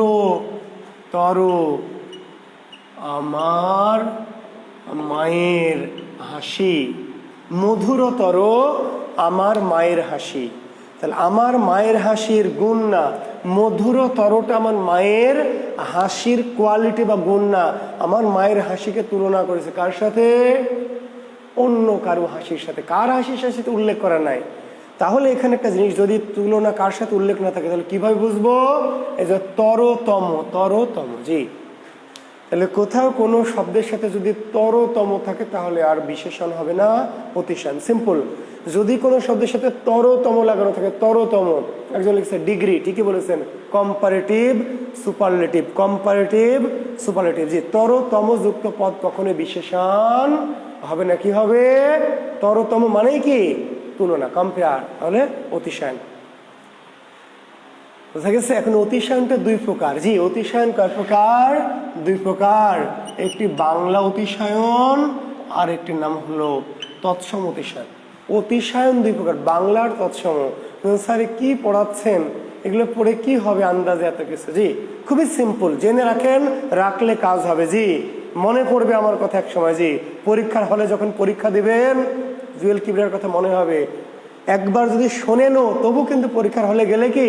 তর আমার মায়ের হাসি, মধুরতর আমার মায়ের হাসি। তাহলে আমার মায়ের হাসির গুণ না, মধুরতরটা আমার মায়ের হাসির কোয়ালিটি বা গুণ না, আমার মায়ের হাসিকে তুলনা করেছে কার সাথে? অন্য কারো হাসির সাথে। কার হাসির সাথে উল্লেখ করা নাই। তাহলে এখানে একটা জিনিস, যদি তুলনা কার সাথে উল্লেখ না থাকে তাহলে কিভাবে বুঝবো? এই যে তরতম, তরতম। জি, তাহলে কোথাও কোনো শব্দের সাথে যদি তরতম থাকে তাহলে আর বিশেষণ হবে না, প্রতিষ্ঠান। সিম্পল। যদি কোনো শব্দের সাথে তরতম লাগানো থাকে, তরতম, একজন লিখছে ডিগ্রি, ঠিকই বলেছেন, কম্পারেটিভ সুপারলেটিভ, কম্পারেটিভ সুপারলেটিভ। জি, তরতম যুক্ত পদ কখনোই বিশেষণ হবে না। কি হবে? তরতম মানেই কি? তুলনা, কম্পেয়ার, তাহলে অতিশায়ন। বোঝা গেছে? এখন অতিশায়নটা দুই প্রকার। জি, অতিশায়ন কয় প্রকার? দুই প্রকার। একটি বাংলা অতিশায়ন আর একটির নাম হলো তৎসম অতিশায়ন। অতিশায়ন দুই প্রকার, বাংলার তৎসম। স্যার কি পড়াচ্ছেন, এগুলো পড়ে কি হবে আন্দাজে এত কিছু? জি, খুবই সিম্পল, জেনে রাখেন, রাখলে কাজ হবে। জি, মনে পড়বে আমার কথা এক সময়। জি, পরীক্ষার হলে যখন পরীক্ষা দিবেন জুয়েল কিবরিয়ার কথা মনে হবে। একবার যদি শোনেনও তবু কিন্তু পরীক্ষার হলে গেলে কি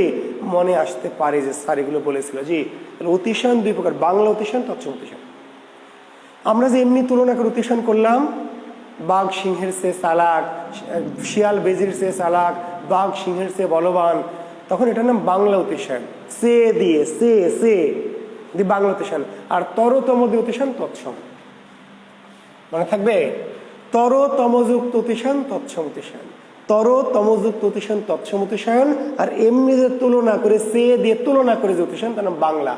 মনে আসতে পারে যে স্যার এগুলো বলেছিল। জি, অতিশায়ন দুই প্রকার, বাংলা অতিশায়ন, তৎসম অতিশায়ন। আমরা যে এমনি তুলনা করে অতিশায়ন করলাম, বাঘ সিংহের চেয়ে চালাক, শিয়াল বেজির চেয়ে চালাক, বাঘ সিংহের চেয়ে বলবান, তখন এটার নাম বাংলা অতিশায়ন। সে দিয়ে, সে দিয়ে বাংলা অতিশায়ন। আর তরতম দিয়ে অতিশায়ন তৎসম। মনে থাকবে? তরতমযুক্ত অতিশায়ন, তৎসম অতিশায়ন। তরতমযুক্ত অতিশায়ন, তৎসম অতিশায়ন। আর এমনি যে তুলনা করে, সে দিয়ে তুলনা করে যে অতিশায়ন, তার নাম বাংলা।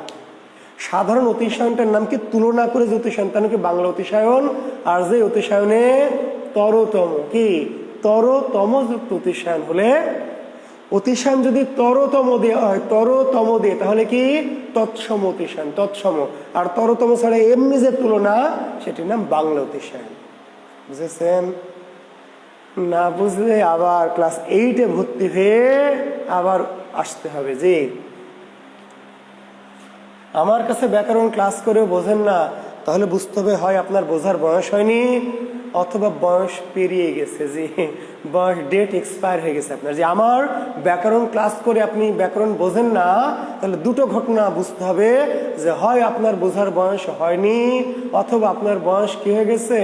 সাধারণ অতিশায়নটার নাম কি? তুলনা করে যে অতিশায়ন, তার নাম কি? বাংলা অতিশায়ন। আর যে অতিশায়নে তরতম, কি তরতমযুক্ত অতিশায়ন হলে অতিশান যদি তরতম দিয়ে হয়, তরতম দিয়ে, তাহলে কি তৎসম অতিশান, তৎসম। আর তরতম ছাড়া এমনি যে তুলনা, সেটির নাম বাংলা অতিশান। বুঝেছেন? না বুঝলে আবার ক্লাস 8-এ ভর্তি হয়ে আবার আসতে হবে। যে আমার কাছে ব্যাকরণ ক্লাস করেও বোঝেন না, তাহলে বুঝতে হবে হয় আপনার বোঝার বয়স হয়নি, অথবা বয়স পেরিয়ে গেছে, যে বয়স ডেট এক্সপায়ার হয়ে গেছে আপনার। যে আমার ব্যাকরণ ক্লাস করে আপনি ব্যাকরণ বোঝেন না, তাহলে দুটো ঘটনা বুঝতে হবে, যে হয় আপনার বোঝার বয়স হয়নি, অথবা আপনার বয়স কি হয়ে গেছে,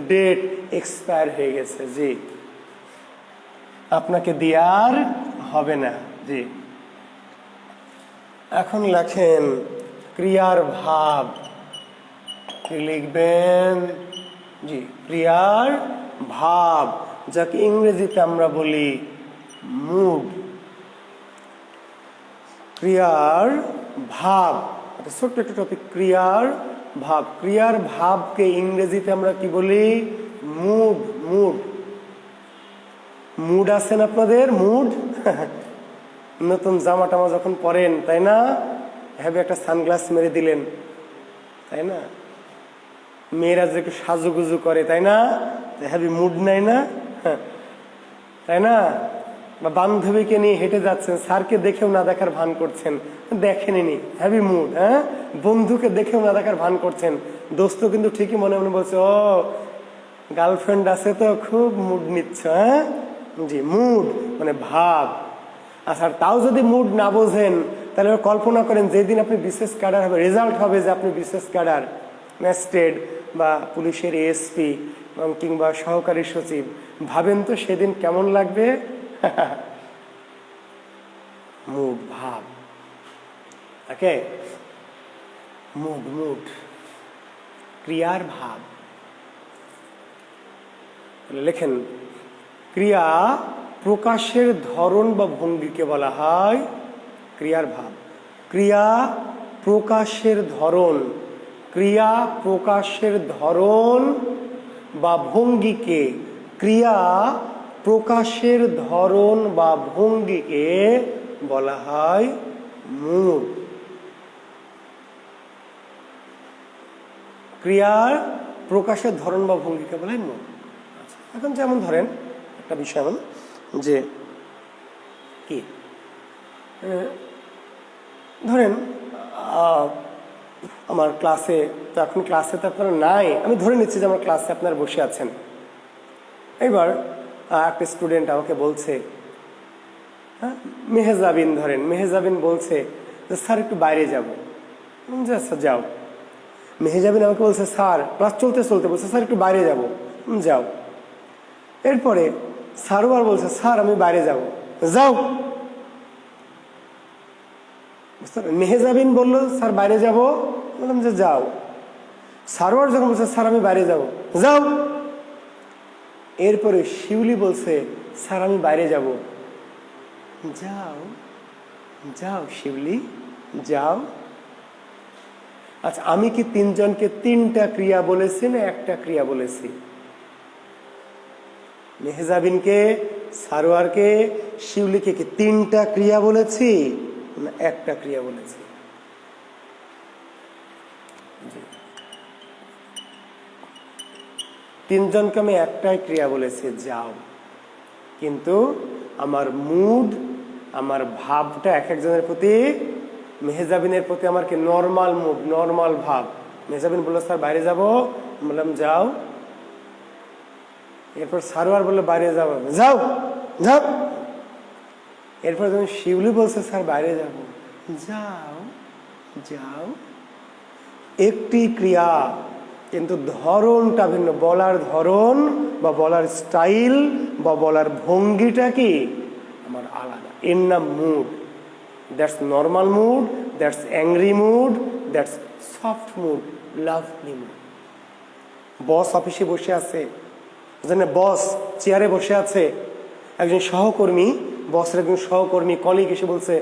ডেট এক্সপায়ার হয়ে গেছে। জি, আপনাকে দেয়ার হবে না। জি, এখন লেখেন ক্রিয়ার ভাব। কি লিখবেন? জি, ক্রিয়ার ভাব, যাকে ইংরেজিতে আমরা বলি মুড। ক্রিয়ার ভাব, এটা ছোট্ট একটা টপিক। ক্রিয়ার ভাব, ক্রিয়ার ভাবকে ইংরেজিতে আমরা কি বলি? মুড। মুড, মুড আছেন আপনাদের? মুড নতুন জামা টামা যখন পরেন, তাই না, হ্যাভি একটা সানগ্লাস মেরে দিলেন, তাই না, মেয়েরা যে একটু সাজুগুজু করে, তাই না, হ্যাভি মুড নাই না, তাই না? বা বান্ধবীকে নিয়ে হেঁটে যাচ্ছেন, স্যারকে দেখেও না দেখার ভান করছেন, দেখেনি, হ্যাভি মুড। হ্যাঁ, বন্ধুকে দেখেও না দেখার ভান করছেন, দোস্ত কিন্তু ঠিকই মনে মনে বলছে, ও গার্লফ্রেন্ড আছে তো খুব মুড নিচ্ছ। হ্যাঁ, জি, মুড মানে ভাব। আচ্ছা, তাও যদি মুড না বোঝেন, তাহলে কল্পনা করেন যেদিন আপনি বিশেষ ক্যাডার হবে, রেজাল্ট হবে যে আপনি বিশেষ ক্যাডার, ম্যাজিস্ট্রেট বা পুলিশের এএসপি কিংবা সহকারী সচিব, ভাবেন তো সেদিন কেমন লাগবে? মুড, ভাব। ওকে, মুড, মুড, ক্রিয়ার ভাব। লেখেন, ক্রিয়া প্রকাশের ধরন বা ভঙ্গিকে বলা হয় ক্রিয়ার ভাব। ক্রিয়া প্রকাশের ধরন, ক্রিয়া প্রকাশের ধরন বা ভঙ্গিকে, ক্রিয়া প্রকাশের ধরন বা ভঙ্গিকে বলা হয় মুড। ক্রিয়ার প্রকাশের ধরন বা ভঙ্গিকে বলা হয় মুড। এখন যেমন ধরেন একটা বিষয়, এমন যে কি ধরেন আমার ক্লাসে, তো এখন ক্লাসে তো আপনারা নাই, আমি ধরে নিচ্ছি যে আমার ক্লাসে আপনারা বসে আছেন। এবার একটা স্টুডেন্ট আমাকে বলছে, হ্যাঁ, মেহেজাবিন ধরেন, মেহেজাবিন বলছে যে স্যার একটু বাইরে যাবো। যে আচ্ছা যাও। মেহেজাবিন আমাকে বলছে, স্যার ক্লাস চলতে চলতে বলছে, স্যার একটু বাইরে যাবো। যাও। এরপরে সারোয়ার বলছে, স্যার আমি বাইরে যাব। যাও। মেহেজাবিন বললো, স্যার বাইরে যাব, বললাম যে যাও। সারোয়ার যখন বলছে, স্যার আমি বাইরে যাব, যাও। এরপরে শিউলি বলছে, স্যার আমি বাইরে যাব। যাও, যাও শিউলি, যাও। আচ্ছা, আমি কি তিনজনকে তিনটা ক্রিয়া বলেছি না একটা ক্রিয়া বলেছি? মেহেজাবিনকে, সারোয়ারকে, শিউলিকে কি তিনটা ক্রিয়া বলেছি না একটা ক্রিয়া বলেছি? তিনজনকে আমি একটাই ক্রিয়া বলেছি, যাও। কিন্তু আমার মুড, আমার ভাবটা এক একজনের প্রতি, মেহেজাবিনের প্রতি আমার কি নর্মাল মুড, নর্মাল ভাব। মেহেজাবিন বললো, স্যার বাইরে যাব, বললাম যাও। এরপর সারোয়ার বললো, বাইরে যাবো, যাও, যাও। এরপর যখন শিউলি বলছে, স্যার বাইরে যাব, যাও, যাও। একটি ক্রিয়া, কিন্তু ধরনটা ভিন্ন, বলার ধরন বা বলার স্টাইল বা বলার ভঙ্গিটা কি আমার আলাদা। এর নাম mood. That's normal mood, that's angry mood, that's soft mood, lovely mood. Boss অফিসে বসে আছে, বস চেয়ারে বসে আছে, একজন সহকর্মী, বসের একজন সহকর্মী কলিগ এসে বলছে,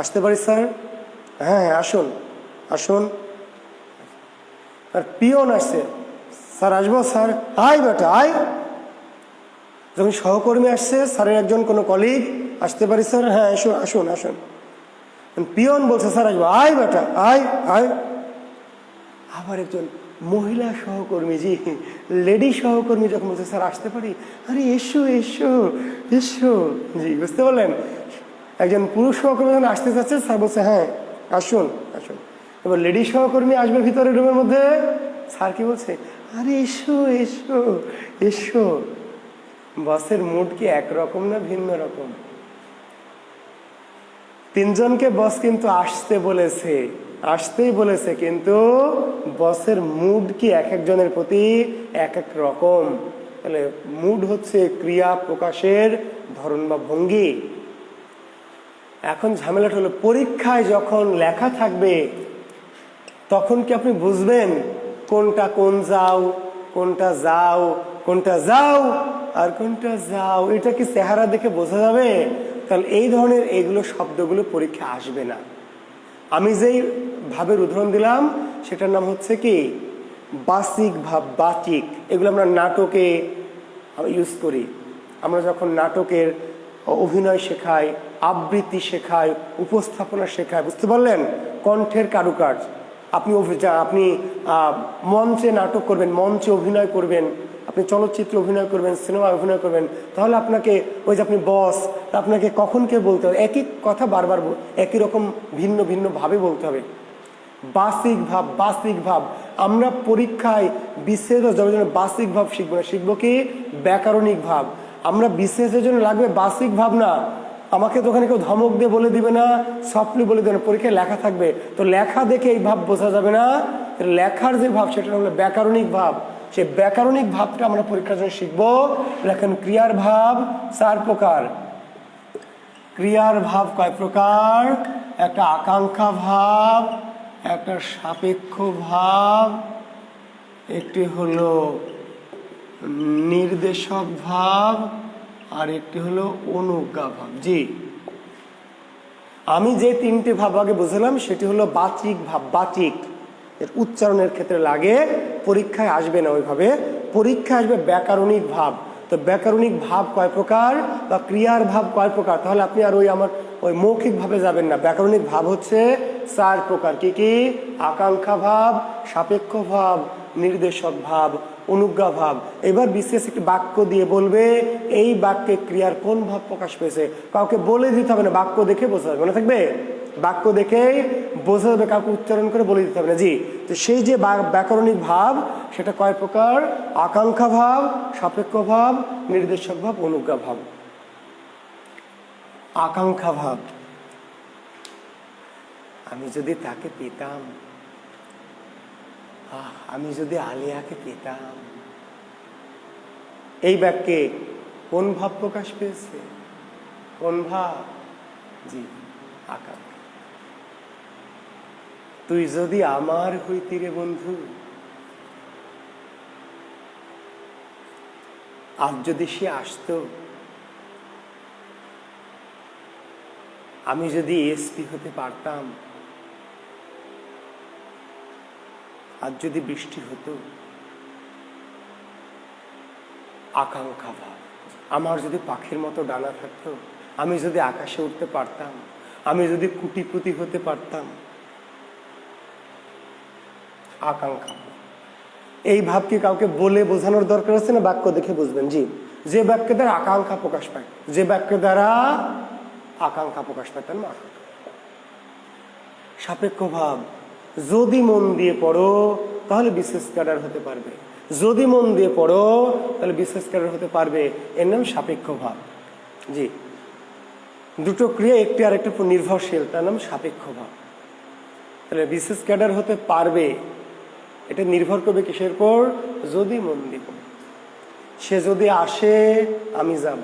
আসতে পারি স্যার? হ্যাঁ হ্যাঁ আসুন, আসুন। আর পিয়ন আসছে, স্যার আসবো? স্যার আয় বেটা আয়। যখন সহকর্মী আসছে, স্যারের একজন কোনো কলিগ আসতে পারি স্যার? হ্যাঁ এসো, আসুন আসুন। পিয়ন বলছে স্যার আসবো, আয় বেটা আয় আয়। আবার একজন মহিলা সহকর্মী, জি লেডি সহকর্মী যখন বলছে স্যার আসতে পারি, আরে এসো এসো এসো। জি বুঝতে পারলেন? একজন পুরুষ সহকর্মী যখন আসতে চাচ্ছে, স্যার বলছে হ্যাঁ আসুন আসুন। এবার লেডি সহকর্মী আসবে ভিতরে রুমের মধ্যে, স্যার কি বলছে, আরে এসো এসো এসো। বসের মুড কি একরকম না ভিন্ন রকম? তিনজনকে বস কিন্তু আসতে বলেছে, আসতেই বলেছে, কিন্তু বসের মুড কি এক একজনের প্রতি এক এক রকম। তাহলে মুড হচ্ছে ক্রিয়া প্রকাশের ধরন বা ভঙ্গি। এখন ঝামেলাটা হলো, পরীক্ষায় যখন লেখা থাকবে তখন কি আপনি বুঝবেন কোনটা কোন যাও, কোনটা যাও, কোনটা যাও আর কোনটা যাও? এটা কি চেহারা দেখে বোঝা যাবে? তাহলে এই ধরনের এইগুলো শব্দগুলো পরীক্ষা আসবে না। আমি যেই ভাবের উদাহরণ দিলাম সেটার নাম হচ্ছে কি বাচিক ভাব, বাচিক। এগুলো আমরা নাটকে ইউজ করি। আমরা যখন নাটকের অভিনয় শেখাই, আবৃত্তি শেখাই, উপস্থাপনা শেখাই, বুঝতে পারলেন? কণ্ঠের কারুকাজ। আপনি আপনি মঞ্চে নাটক করবেন, মঞ্চে অভিনয় করবেন, আপনি চলচ্চিত্রে অভিনয় করবেন, সিনেমায় অভিনয় করবেন, তাহলে আপনাকে ওই যে আপনি বস, আপনাকে কখন কে বলতে হবে, একই কথা বারবার একই রকম ভিন্ন ভিন্ন ভাবে বলতে হবে। বাচিক ভাব, বাচিক ভাব। আমরা পরীক্ষায় বিশেষ যাওয়ার জন্য বাচিক ভাব শিখবো না, শিখবো কি ব্যাকরণিক ভাব। আমরা বিশেষের জন্য লাগবে বাচিক ভাব না। আমাকে তো ওখানে কেউ ধমক দিয়ে বলে দিবে না, সফটলি বলে দেবে না, পরীক্ষায় লেখা থাকবে, তো লেখা দেখে এই ভাব বোঝা যাবে না। লেখার যে ভাব সেটা হলো ব্যাকরণিক ভাব। সেই ব্যাকরণিক ভাবটা আমরা পরীক্ষার জন্য শিখবো। লেখেন ক্রিয়ার ভাব 4 প্রকার। ক্রিয়ার ভাব কয় প্রকার? একটা আকাঙ্ক্ষা ভাব, একটা সাপেক্ষ ভাব, একটি হলো নির্দেশক ভাব, আর একটি হলো অনুজ্ঞা ভাব। জি, আমি যে 3টে ভাব আগে বুঝলাম সেটি হলো বাচিক ভাব। বাচিক এর উচ্চারণের ক্ষেত্রে লাগে, পরীক্ষায় আসবে না ওইভাবে, পরীক্ষায় আসবে ব্যাকরণিক ভাব। তো ব্যাকরণিক ভাব কয় প্রকার বা ক্রিয়ার ভাব কয় প্রকার? তাহলে আপনি আর ওই মৌখিক ভাবে যাবেন না। ব্যাকরণিক ভাব হচ্ছে 4 প্রকার। কি কি? আকাঙ্ক্ষা ভাব, সাপেক্ষ ভাব, নির্দেশক ভাব, অনুজ্ঞা ভাব। এবার বিশেষ একটি বাক্য দিয়ে বলবে এই বাক্যে ক্রিয়ার কোন ভাব প্রকাশ পেয়েছে। কাউকে বলে দিতে হবে না, বাক্য দেখে বোঝা যাবে। মনে থাকবে? বাক্য দেখেই বোঝা যাবে, কাউকে উচ্চারণ করে বলে দিতে হবে না। জি, তো সেই যে ব্যাকরণিক ভাব সেটা কয় প্রকার? আকাঙ্ক্ষা ভাব, সাপেক্ষ ভাব, নির্দেশক ভাব, অনুজ্ঞা ভাব। আকাঙ্ক্ষা ভাব, আমি যদি তাকে পেতাম, আমি যদি আলিয়াকে পেতাম। এই বাক্যে কোন ভাব প্রকাশ পেয়েছে? কোন ভাব? জি, আকাঙ্ক্ষা। তুই যদি আমার হইতি রে বন্ধু, আজ যদি সে আসতো, আমি যদি এসপি হতে পারতাম, আজ যদি বৃষ্টি হতো। আকাঙ্ক্ষা ভাব, আমার যদি পাখির মতো ডানা থাকতো, আমি যদি আকাশে উঠতে পারতাম, আমি যদি কোটিপতি হতে পারতাম। আকাঙ্ক্ষা। এই ভাব কি কাউকে বলে বোঝানোর দরকার আছে না বাক্য দেখে বুঝবেন? জি, যে বাক্য দ্বারা আকাঙ্ক্ষা প্রকাশ পায়, যে বাক্য দ্বারা আকাঙ্ক্ষা প্রকাশ পায় তার মানে। সাপেক্ষ ভাব, যদি মন দিয়ে পড়ো তাহলে বিশেষ ক্যাডার হতে পারবে, যদি মন দিয়ে পড়ো তাহলে বিশেষ ক্যাডার হতে পারবে, এর নাম সাপেক্ষ ভাব। জি, দুটো ক্রিয়া একটি আরেকটার উপর নির্ভরশীল, তার নাম সাপেক্ষ ভাব। তাহলে বিশেষ ক্যাডার হতে পারবে, এটা নির্ভর করবে কিসের পর? যদি মন দিয়ে পড়ো। সে যদি আসে আমি যাব,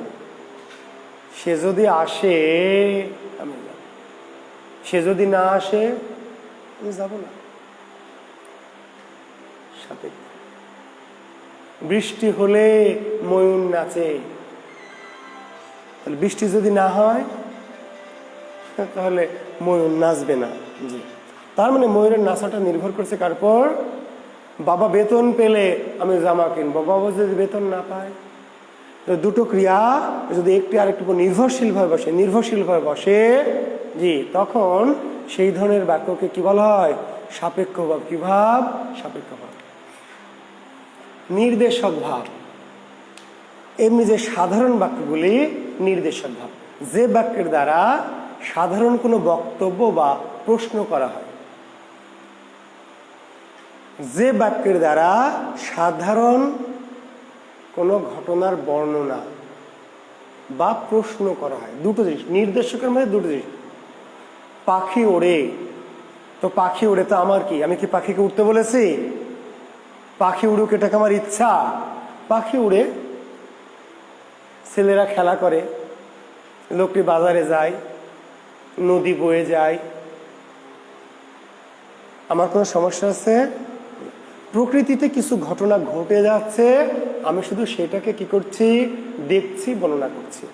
সে যদি আসে আমি যাব, সে যদি না আসে আমি যাব না। সাপেক্ষ। বৃষ্টি হলে ময়ূর নাচে, তাহলে বৃষ্টি যদি না হয় তাহলে ময়ূর নাচবে না। জি, তার মানে ময়ূরের নাচাটা নির্ভর করছে কার পর? বাবা বেতন পেলে আমি জামা কিনবো, বাবা যদি বেতন না পায়, তো দুটো ক্রিয়া যদি একটি আরেকটির উপর নির্ভরশীলভাবে বসে জি, তখন সেই ধরনের বাক্যকে কি বলা হয়? সাপেক্ষ ভাব। কি ভাব? সাপেক্ষ ভাব। নির্দেশক ভাব। এমনি যে সাধারণ বাক্যগুলি নির্দেশক ভাব, যে বাক্যের দ্বারা সাধারণ কোনো বক্তব্য বা প্রশ্ন করা হয়, যে বাক্যের দ্বারা সাধারণ কোনো ঘটনার বর্ণনা বা প্রশ্ন করা হয়। দুটো জিনিস নির্দেশকের মধ্যে, দুটো জিনিস। পাখি ওড়ে, তো পাখি ওড়ে তো আমার কি? আমি কি পাখিকে উঠতে বলেছি? পাখি উড়ুক এটাকে আমার ইচ্ছা। পাখি উড়ে, ছেলেরা খেলা করে, লোকটি বাজারে যায়, নদী বয়ে যায়, আমার কোনো সমস্যা আছে? প্রকৃতিতে কিছু ঘটনা ঘটে যাচ্ছে, আমি শুধু সেটাকে কি করছি? দেখছি, বর্ণনা করছি।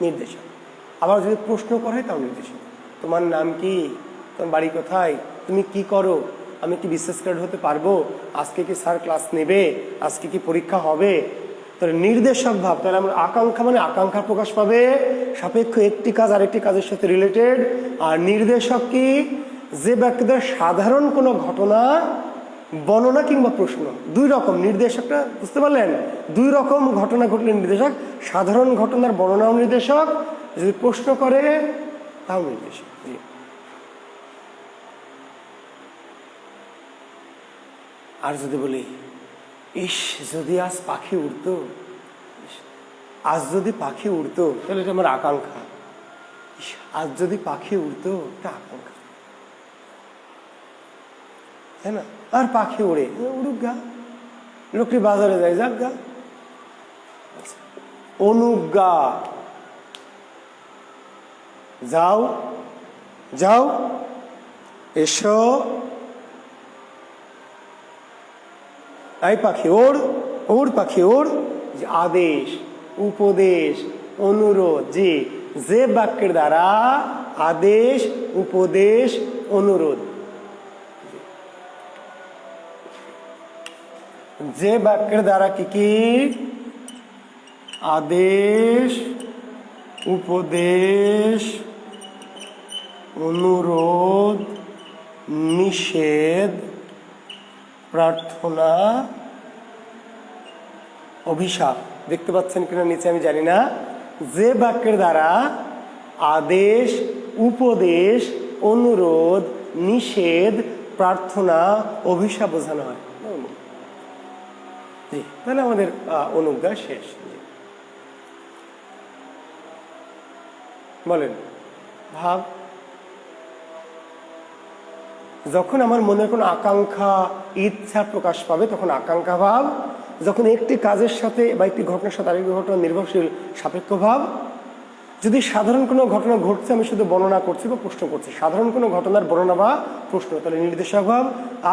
নির্দেশক। আবার যদি প্রশ্ন করা হয় তাও নির্দেশক। তোমার নাম কি? তোমার বাড়ি কোথায়? তুমি কি করো? আমি কি বিশেষ গ্রেড হতে পারবো? আজকে কি স্যার ক্লাস নেবে? আজকে কি পরীক্ষা হবে? তাহলে নির্দেশক ভাব। তাহলে আমরা আকাঙ্ক্ষা মানে আকাঙ্ক্ষা প্রকাশ পাবে, সাপেক্ষ একটি কাজ আরেকটি কাজের সাথে রিলেটেড। আর নির্দেশক কি? যে ব্যক্তিদের সাধারণ কোনো ঘটনা বর্ণনা কিংবা প্রশ্ন। দুই রকম নির্দেশকটা, বুঝতে পারলেন? দুই রকম ঘটনা ঘটলে নির্দেশক। সাধারণ ঘটনার বর্ণনাও নির্দেশক, যদি প্রশ্ন করে তাও নির্দেশক। জি। আর যদি বলি, ইস যদি আজ পাখি উড়তো, আজ যদি পাখি উড়তো, তাহলে এটা আমার আকাঙ্ক্ষা। আজ যদি পাখি উড়তো, এটা আকাঙ্ক্ষা, তাই না? আর পাখি উড়ে, উড়ুক গা, লোকটি বাজারে যায়, যাক গা। অনুজ্ঞা, যাও যাও, এসো, এই পাখি ওড়, ওড় পাখি ওড়। আদেশ, উপদেশ, অনুরোধ। যে বাক্যের দ্বারা আদেশ, উপদেশ, অনুরোধ, যে বাক্যের দ্বারা কি কি? আদেশ, উপদেশ, অনুরোধ, নিষেধ, প্রার্থনা, অভিশাপ। দেখতে পাচ্ছেন কিনা নিচে আমি জানি না। যে বাক্যের দ্বারা আদেশ, উপদেশ, অনুরোধ, নিষেধ, প্রার্থনা, অভিশাপ বোঝানো হয়। জি, তাহলে আমাদের অনুজ্ঞা শেষ। বলেন, ভাব। যখন আমার মনে কোনো আকাঙ্ক্ষা, ইচ্ছা প্রকাশ পাবে, তখন আকাঙ্ক্ষা ভাব। যখন একটি কাজের সাথে বা একটি ঘটনার সাথে আরেকটি ঘটনা নির্ভরশীল, সাপেক্ষ ভাব। যদি সাধারণ কোনো ঘটনা ঘটছে, আমি শুধু বর্ণনা করছি বা প্রশ্ন করছি, সাধারণ কোনো ঘটনার বর্ণনা বা প্রশ্ন, তাহলে নির্দেশক ভাব।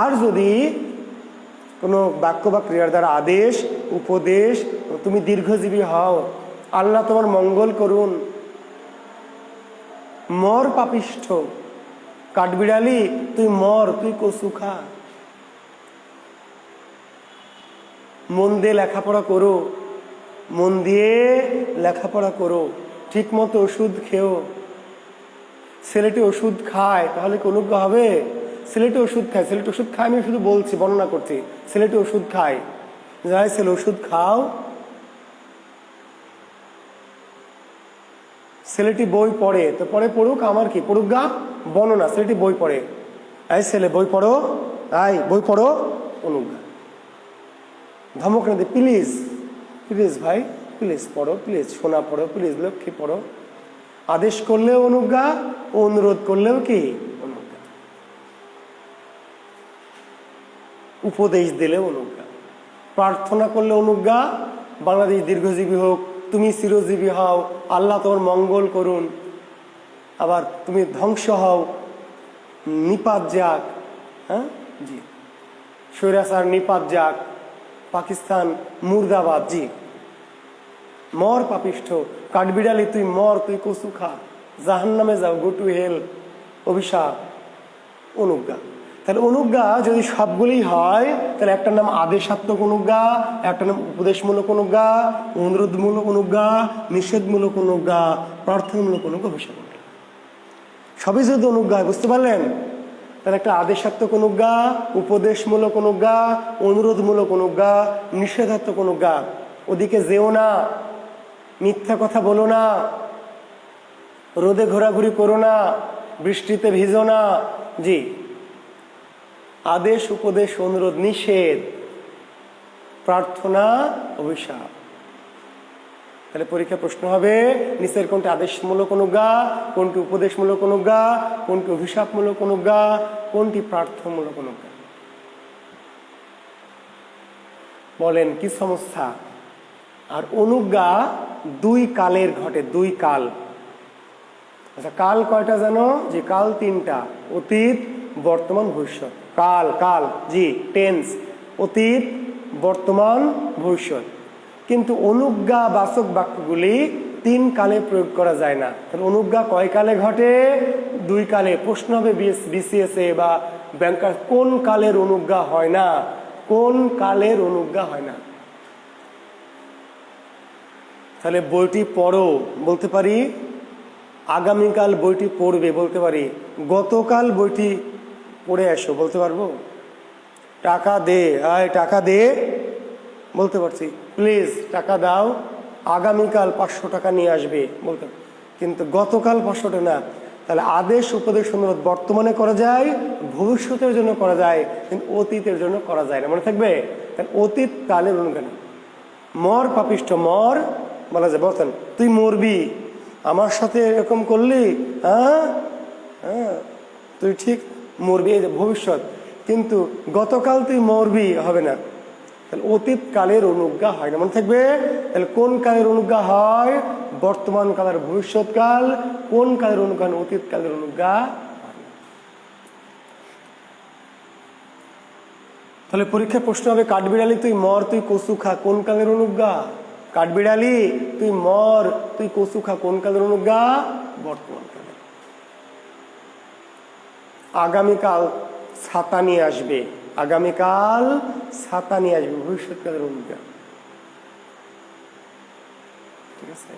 আর যদি কোনো বাক্য বা ক্রিয়ার দ্বারা আদেশ, উপদেশ, তুমি দীর্ঘজীবী হও, আল্লাহ তোমার মঙ্গল করুন, মর পাপিষ্ঠ, কাঠবিড়ালি তুই মর, তুই কচু খা, মন দিয়ে লেখাপড়া করো, মন দিয়ে লেখাপড়া করো, ঠিক মতো ওষুধ খেও। ছেলেটি ওষুধ খায়, তাহলে কি অনুজ্ঞা হবে? ছেলেটি ওষুধ খায়, ছেলেটি ওষুধ খায়, আমি শুধু বলছি, বর্ণনা করছি। ছেলেটি ওষুধ খায়, যাই ছেলে ওষুধ খাও। ছেলেটি বই পড়ে, তো পড়ে পড়ুক, আমার কি? পড়ুক গা, বর্ণনা। ছেলেটি বই পড়ে, এই ছেলে বই পড়ো, এই বই পড়ো, অনুজ্ঞা। ধমক না দে, প্লিজ প্লিজ ভাই, প্লিজ পড়ো, প্লিজ সোনা পড়ো, প্লিজ লক্ষ্মী পড়ো। আদেশ করলেও অনুজ্ঞা, অনুরোধ করলেও কি? অনুজ্ঞা। উপদেশ দিলেও অনুজ্ঞা, প্রার্থনা করলে অনুজ্ঞা, বাংলাদেশ দীর্ঘজীবী হোক, তুমি চিরজীবী হও, আল্লাহ তোমার মঙ্গল করুন, আবার তুমি ধ্বংস হও, নিপাত যাক। হ্যাঁ জি, স্বৈরাচার নিপাত যাক, পাকিস্তান মুর্দাবাদ। জি, মর পাপিষ্ঠ, কাঠবিড়ালি তুই মর, তুই কচু খা, জাহান্নামে যাও, গো টু হেল, অভিশাপ, অনুজ্ঞা। তাহলে অনুজ্ঞা যদি সবগুলি হয় তাহলে একটার নাম আদেশাত্মক অনুজ্ঞা, একটার নাম উপদেশমূলক অনুজ্ঞা, অনুরোধমূলক অনুজ্ঞা, নিষেধমূলক অনুজ্ঞা, প্রার্থনামূলক অনুজ্ঞা, অভিশাপ। সবই যদি অনুজ্ঞা, বুঝতে পারলেন? তাহলে একটা আদেশাত্মক অনুজ্ঞা, উপদেশমূলক অনুজ্ঞা, অনুরোধমূলক অনুজ্ঞা, নিষেধাত্মক অনুজ্ঞা। ওদিকে যেও না, মিথ্যা কথা বলো না, রোদে ঘোরাঘুরি করো না, বৃষ্টিতে ভিজো না। জি, আদেশ, উপদেশ, অনুরোধ, নিষেধ, প্রার্থনা, অভিশাপ। তাহলে পরীক্ষা প্রশ্ন হবে নিচের কোনটি আদেশমূলক অনুজ্ঞা, কোনটি উপদেশমূলক অনুজ্ঞা, কোনটি অভিশাপমূলক অনুজ্ঞা, কোনটি প্রার্থনামূলক অনুজ্ঞা? বলেন কি সমস্যা? আর অনুজ্ঞা দুই কালের ঘটে, দুই কাল। আচ্ছা, কাল কয়টা জানো? যে কাল তিনটা, অতীত, বর্তমান, ভবিষ্যৎ। কাল, কাল, জি, টেন্স, অতীত, বর্তমান, ভবিষ্যৎ। কিন্তু অনুজ্ঞা বাচক বাক্যগুলি তিন কালে প্রয়োগ করা যায় না। তাহলে অনুজ্ঞা কয় কালে ঘটে? দুই কালে। প্রশ্ন হবে বিসিএস এ বা ব্যাংকার, কোন কালের অনুজ্ঞা হয় না? কোন কালের অনুজ্ঞা হয় না? তাহলে বইটি পড়ো, বলতে পারি আগামীকাল বইটি পড়বে, বলতে পারি গতকাল বইটি পড়ে আসো, বলতে পারবো টাকা দে, আয় টাকা দে, বলতে পারছি প্লিজ টাকা দাও, আগামীকাল 500 টাকা নিয়ে আসবে, বলতে। কিন্তু গতকাল 500 টাকা না। তাহলে আদেশ, উপদেশ, অনুরোধ বর্তমানে করা যায়, ভবিষ্যতের জন্য করা যায়, কিন্তু অতীতের জন্য করা যায় না। মনে থাকবে? তাহলে অতীত কালের অনুজ্ঞা। মর পাপিষ্ঠ, মর বলা যায়, বলতেন তুই মরবি, আমার সাথে এরকম করলি, হ্যাঁ হ্যাঁ তুই ঠিক মরবি, এই যে ভবিষ্যৎ। কিন্তু গতকাল তুই মরবি হবে না। তাহলে অতীত কালের অনুজ্ঞা হয় না। মনে থাকবে? তাহলে কোন কালের অনুজ্ঞা হয়? বর্তমান কাল আর ভবিষ্যৎ কাল। কোন কালের অনুজ্ঞা? অতীত কালের অনুজ্ঞা। তাহলে পরীক্ষার প্রশ্ন হবে কাঠবিড়ালি তুই মর, তুই কচু খা, কোন কালের অনুজ্ঞা? কাঠবিড়ালি তুই মর, তুই কচু খা, কোন কালের অনুজ্ঞা? বর্তমান কালে। আগামীকাল ছাতা নিয়ে আসবে, আগামীকাল ছাতা নিয়ে আসবে, ভবিষ্যৎকালের অনুজ্ঞা। ঠিক আছে?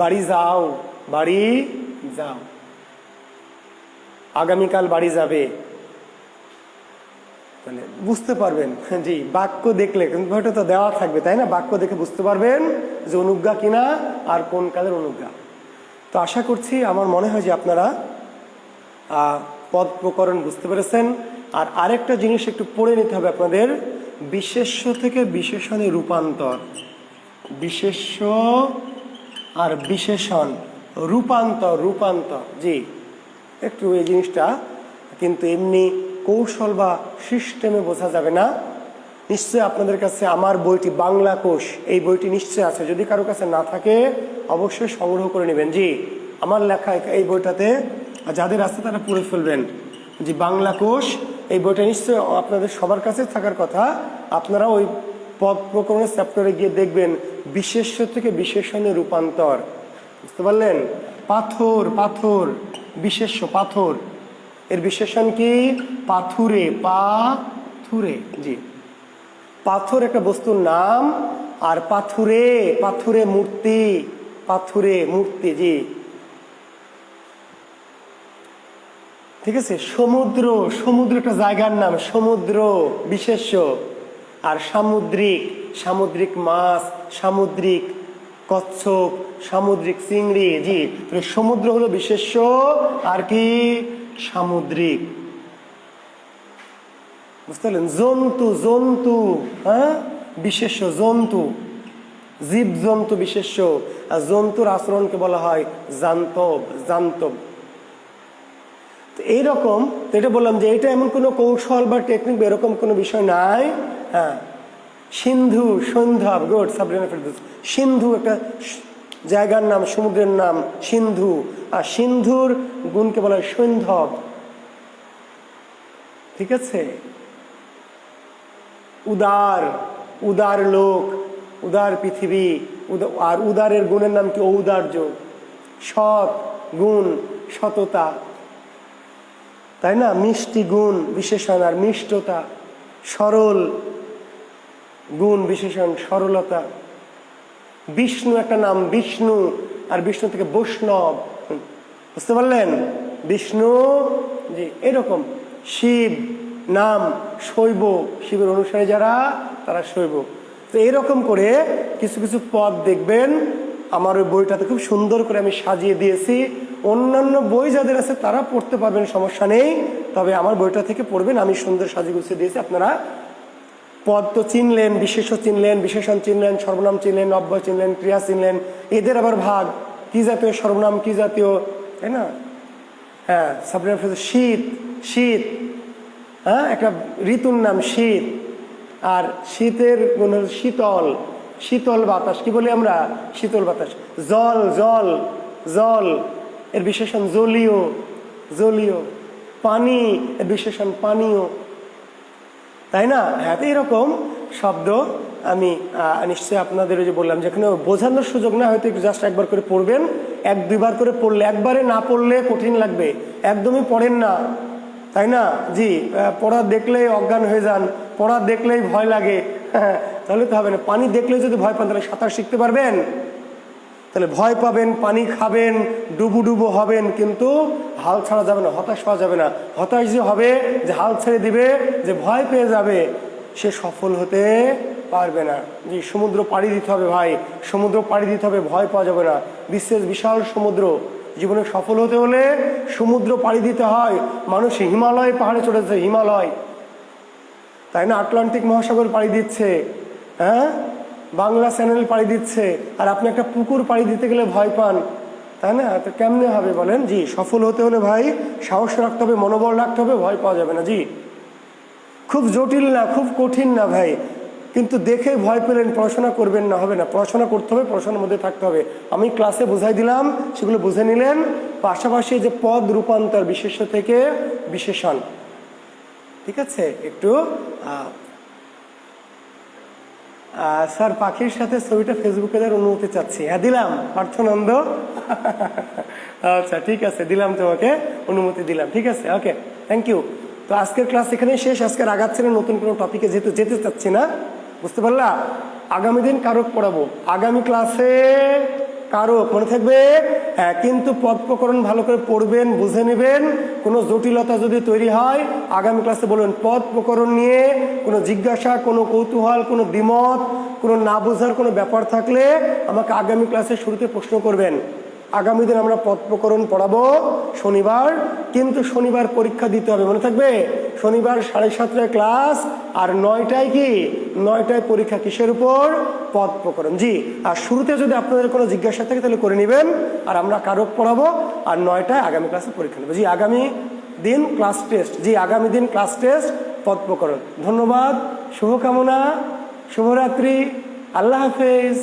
বাড়ি যাও, বাড়ি যাও, আগামীকাল বাড়ি যাবে। তাহলে বুঝতে পারবেন, জি, বাক্য দেখলে কিন্তু ওটা তো দেওয়া থাকবে, তাই না? বাক্য দেখে বুঝতে পারবেন যে অনুজ্ঞা কিনা আর কোন কালের অনুজ্ঞা। তো আশা করছি, আমার মনে হয় যে আপনারা পদ প্রকরণ বুঝতে পেরেছেন। আর আরেকটা জিনিস একটু পড়ে নিতে হবে আপনাদের, বিশেষ্য থেকে বিশেষণে রূপান্তর। বিশেষ্য আর বিশেষণ রূপান্তর, রূপান্তর, জি, একটু এই জিনিসটা কিন্তু এমনি কৌশল বা সিস্টেমে বোঝা যাবে না। নিশ্চয়ই আপনাদের কাছে আমার বইটি বাংলা কোষ, এই বইটি নিশ্চয়ই আছে। যদি কারো কাছে না থাকে অবশ্যই সংগ্রহ করে নেবেন। জি, আমার লেখা এই বইটাতে, যাদের আছে তারা পড়ে ফেলবেন। জি, বাংলা কোষ, এই বইটা নিশ্চয়ই আপনাদের সবার কাছে থাকার কথা। আপনারা ওই পদ প্রকরণের চ্যাপ্টারে গিয়ে দেখবেন বিশেষ্য থেকে বিশেষণে রূপান্তর। বুঝতে পারলেন? পাথর, পাথর, বিশেষ্য পাথর, এর বিশেষণ কি? পাথুরে, পাথুরে। জি, পাথর একটা বস্তুর নাম, আর পাথুরে, পাথুরে মূর্তি, পাথুরে মূর্তি। জি, ঠিক আছে? সমুদ্র, সমুদ্র একটা জায়গার নাম, সমুদ্র বিশেষ্য। আর সামুদ্রিক, সামুদ্রিক মাছ, সামুদ্রিক কচ্ছপ, সামুদ্রিক চিংড়ি। জি, সমুদ্র হলো বিশেষ্য, আর কি? সামুদ্রিক। বুঝতে পারলেন? জন্তু, জন্তু, হ্যাঁ, বিশেষ্য, জন্তু, জীব জন্তু বিশেষ্য। আর জন্তুর আচরণকে বলা হয় জান্তব, জান্তব। এইরকম, এটা বললাম যে এটা এমন কোনো কৌশল বা টেকনিক এরকম কোনো বিষয় নাই। হ্যাঁ, সিন্ধু, সৈন্ধব, গুড, সাবরিনা ফেরদৌস। সিন্ধু একটা জায়গার নাম, সমুদ্রের নাম সিন্ধু, আর সিন্ধুর গুণকে বলা হয় সৈন্ধব। ঠিক আছে? উদার, উদার লোক, উদার পৃথিবী, আর উদারের গুণের নাম কি? ঔদার্য। সৎ গুণ, সততা, তাই না? মিষ্টি গুণ বিশেষণ, আর মিষ্টতা। সরল, গুণ বিশেষণ সরলতা। বিষ্ণু একটা নাম, বিষ্ণু, আর বিষ্ণু থেকে বৈষ্ণব, বুঝতে পারলেন? বিষ্ণু, জি এরকম। শিব নাম, শৈব, শিবের অনুসারী যারা তারা শৈব। তো এরকম করে কিছু কিছু পদ দেখবেন আমার ওই বইটাতে খুব সুন্দর করে আমি সাজিয়ে দিয়েছি। অন্যান্য বই যাদের আছে তারা পড়তে পারবেন, সমস্যা নেই, তবে আমার বইটা থেকে পড়বেন, আমি সুন্দর সাজিয়ে গুছিয়ে দিয়েছি। আপনারা পদ তো চিনলেন, বিশেষ্য চিনলেন, বিশেষণ চিনলেন, সর্বনাম চিনলেন, অব্যয় চিনলেন, ক্রিয়া চিনলেন। এদের আবার ভাগ, কি জাতীয় সর্বনাম, কি জাতীয়, তাই না? হ্যাঁ, সাবজেক্ট শীত, শীত, হ্যাঁ একটা ঋতুর নাম শীত। আর শীতের গুণ হল শীতল, শীতল বাতাস, কি বলি আমরা? শীতল বাতাস। জল, জল, জল এর বিশেষণ জলীয়, জলীয়। পানি এর বিশেষণ পানীয়, তাই না? হ্যাঁ, এরকম শব্দ আমি নিশ্চয়ই আপনাদের ওই যে বললাম, যেখানে বোঝানোর সুযোগ না, হয়তো জাস্ট একবার করে পড়বেন, এক দুইবার করে পড়লে, একবারে না পড়লে কঠিন লাগবে, একদমই পড়েন না, তাই না? জি, পড়া দেখলেই অজ্ঞান হয়ে যান, পড়া দেখলেই ভয় লাগে, হ্যাঁ তাহলে তো হবে না। পানি দেখলেই যদি ভয় পান তাহলে সাঁতার শিখতে পারবেন? তাহলে ভয় পাবেন, পানি খাবেন, ডুবু ডুবু হবেন, কিন্তু হাল ছাড়া যাবে না, হতাশ হওয়া যাবে না। হতাশ যে হবে, যে হাল ছেড়ে দিবে, যে ভয় পেয়ে যাবে, সে সফল হতে পারবে না। জি, সমুদ্র পাড়ি দিতে হবে ভাই, সমুদ্র পাড়ি দিতে হবে, ভয় পাওয়া যাবে না। বিশ্বের বিশাল সমুদ্র, জীবনে সফল হতে হলে সমুদ্র পাড়ি দিতে হয়। মানুষ হিমালয় পাহাড়ে চড়েছে, হিমালয়, তাই না? আটলান্টিক মহাসাগর পাড়ি দিচ্ছে, হ্যাঁ বাংলা চ্যানেল পাড়ি দিচ্ছে, আর আপনি একটা পুকুর পাড়ি দিতে গেলে ভয় পান, তাই না? তো কেমনে হবে বলেন? জি, সফল হতে হলে ভাই সাহস রাখতে হবে, মনোবল রাখতে হবে, ভয় পাওয়া যাবে না। জি, খুব জটিল না, খুব কঠিন না ভাই, কিন্তু দেখে ভয় পেলেন, পড়াশোনা করবেন না, হবে না। পড়াশোনা করতে হবে, পড়াশোনার মধ্যে থাকতে হবে। আমি ক্লাসে বুঝাই দিলাম, সেগুলো বুঝে নিলেন। পাশাপাশি যে পদ রূপান্তর, বিশেষ্য থেকে বিশেষণ, ঠিক আছে? একটু স্যার পাখির সাথে ছবিটা ফেসবুকে দেওয়ার অনুমতি চাচ্ছি। হ্যাঁ দিলাম, পার্থনন্দ। আচ্ছা ঠিক আছে, দিলাম, তোমাকে অনুমতি দিলাম, ঠিক আছে, ওকে, থ্যাংক ইউ। তো আজকের ক্লাস এখানেই শেষ। আজকের আগাচ্ছি না, নতুন কোনো টপিকে যেহেতু যেতে চাচ্ছি না, বুঝতে পারলা? আগামী দিন কারক পড়াবো, আগামী ক্লাসে কারক, মনে থাকবে? হ্যাঁ, কিন্তু পদ প্রকরণ ভালো করে পড়বেন, বুঝে নেবেন। কোনো জটিলতা যদি তৈরি হয় আগামী ক্লাসে বলবেন। পদ প্রকরণ নিয়ে কোনো জিজ্ঞাসা, কোনো কৌতূহল, কোনো দ্বিমত, কোনো না বোঝার কোনো ব্যাপার থাকলে আমাকে আগামী ক্লাসে শুরুতে প্রশ্ন করবেন। আগামী দিন আমরা পদ প্রকরণ পড়াবো শনিবার, কিন্তু শনিবার পরীক্ষা দিতে হবে, মনে থাকবে? শনিবার 7:30টায় ক্লাস, আর 9টায় কি? 9টায় পরীক্ষা। কিসের উপর? পদ প্রকরণ। জি, আর শুরুতে যদি আপনাদের কোনো জিজ্ঞাসা থাকে তাহলে করে নেবেন, আর আমরা কারক পড়াবো, আর 9টায় আগামী ক্লাসে পরীক্ষা নেবো। জি, আগামী দিন ক্লাস টেস্ট। জি, আগামী দিন ক্লাস টেস্ট, পদ প্রকরণ। ধন্যবাদ, শুভকামনা, শুভরাত্রি, আল্লাহ হাফেজ।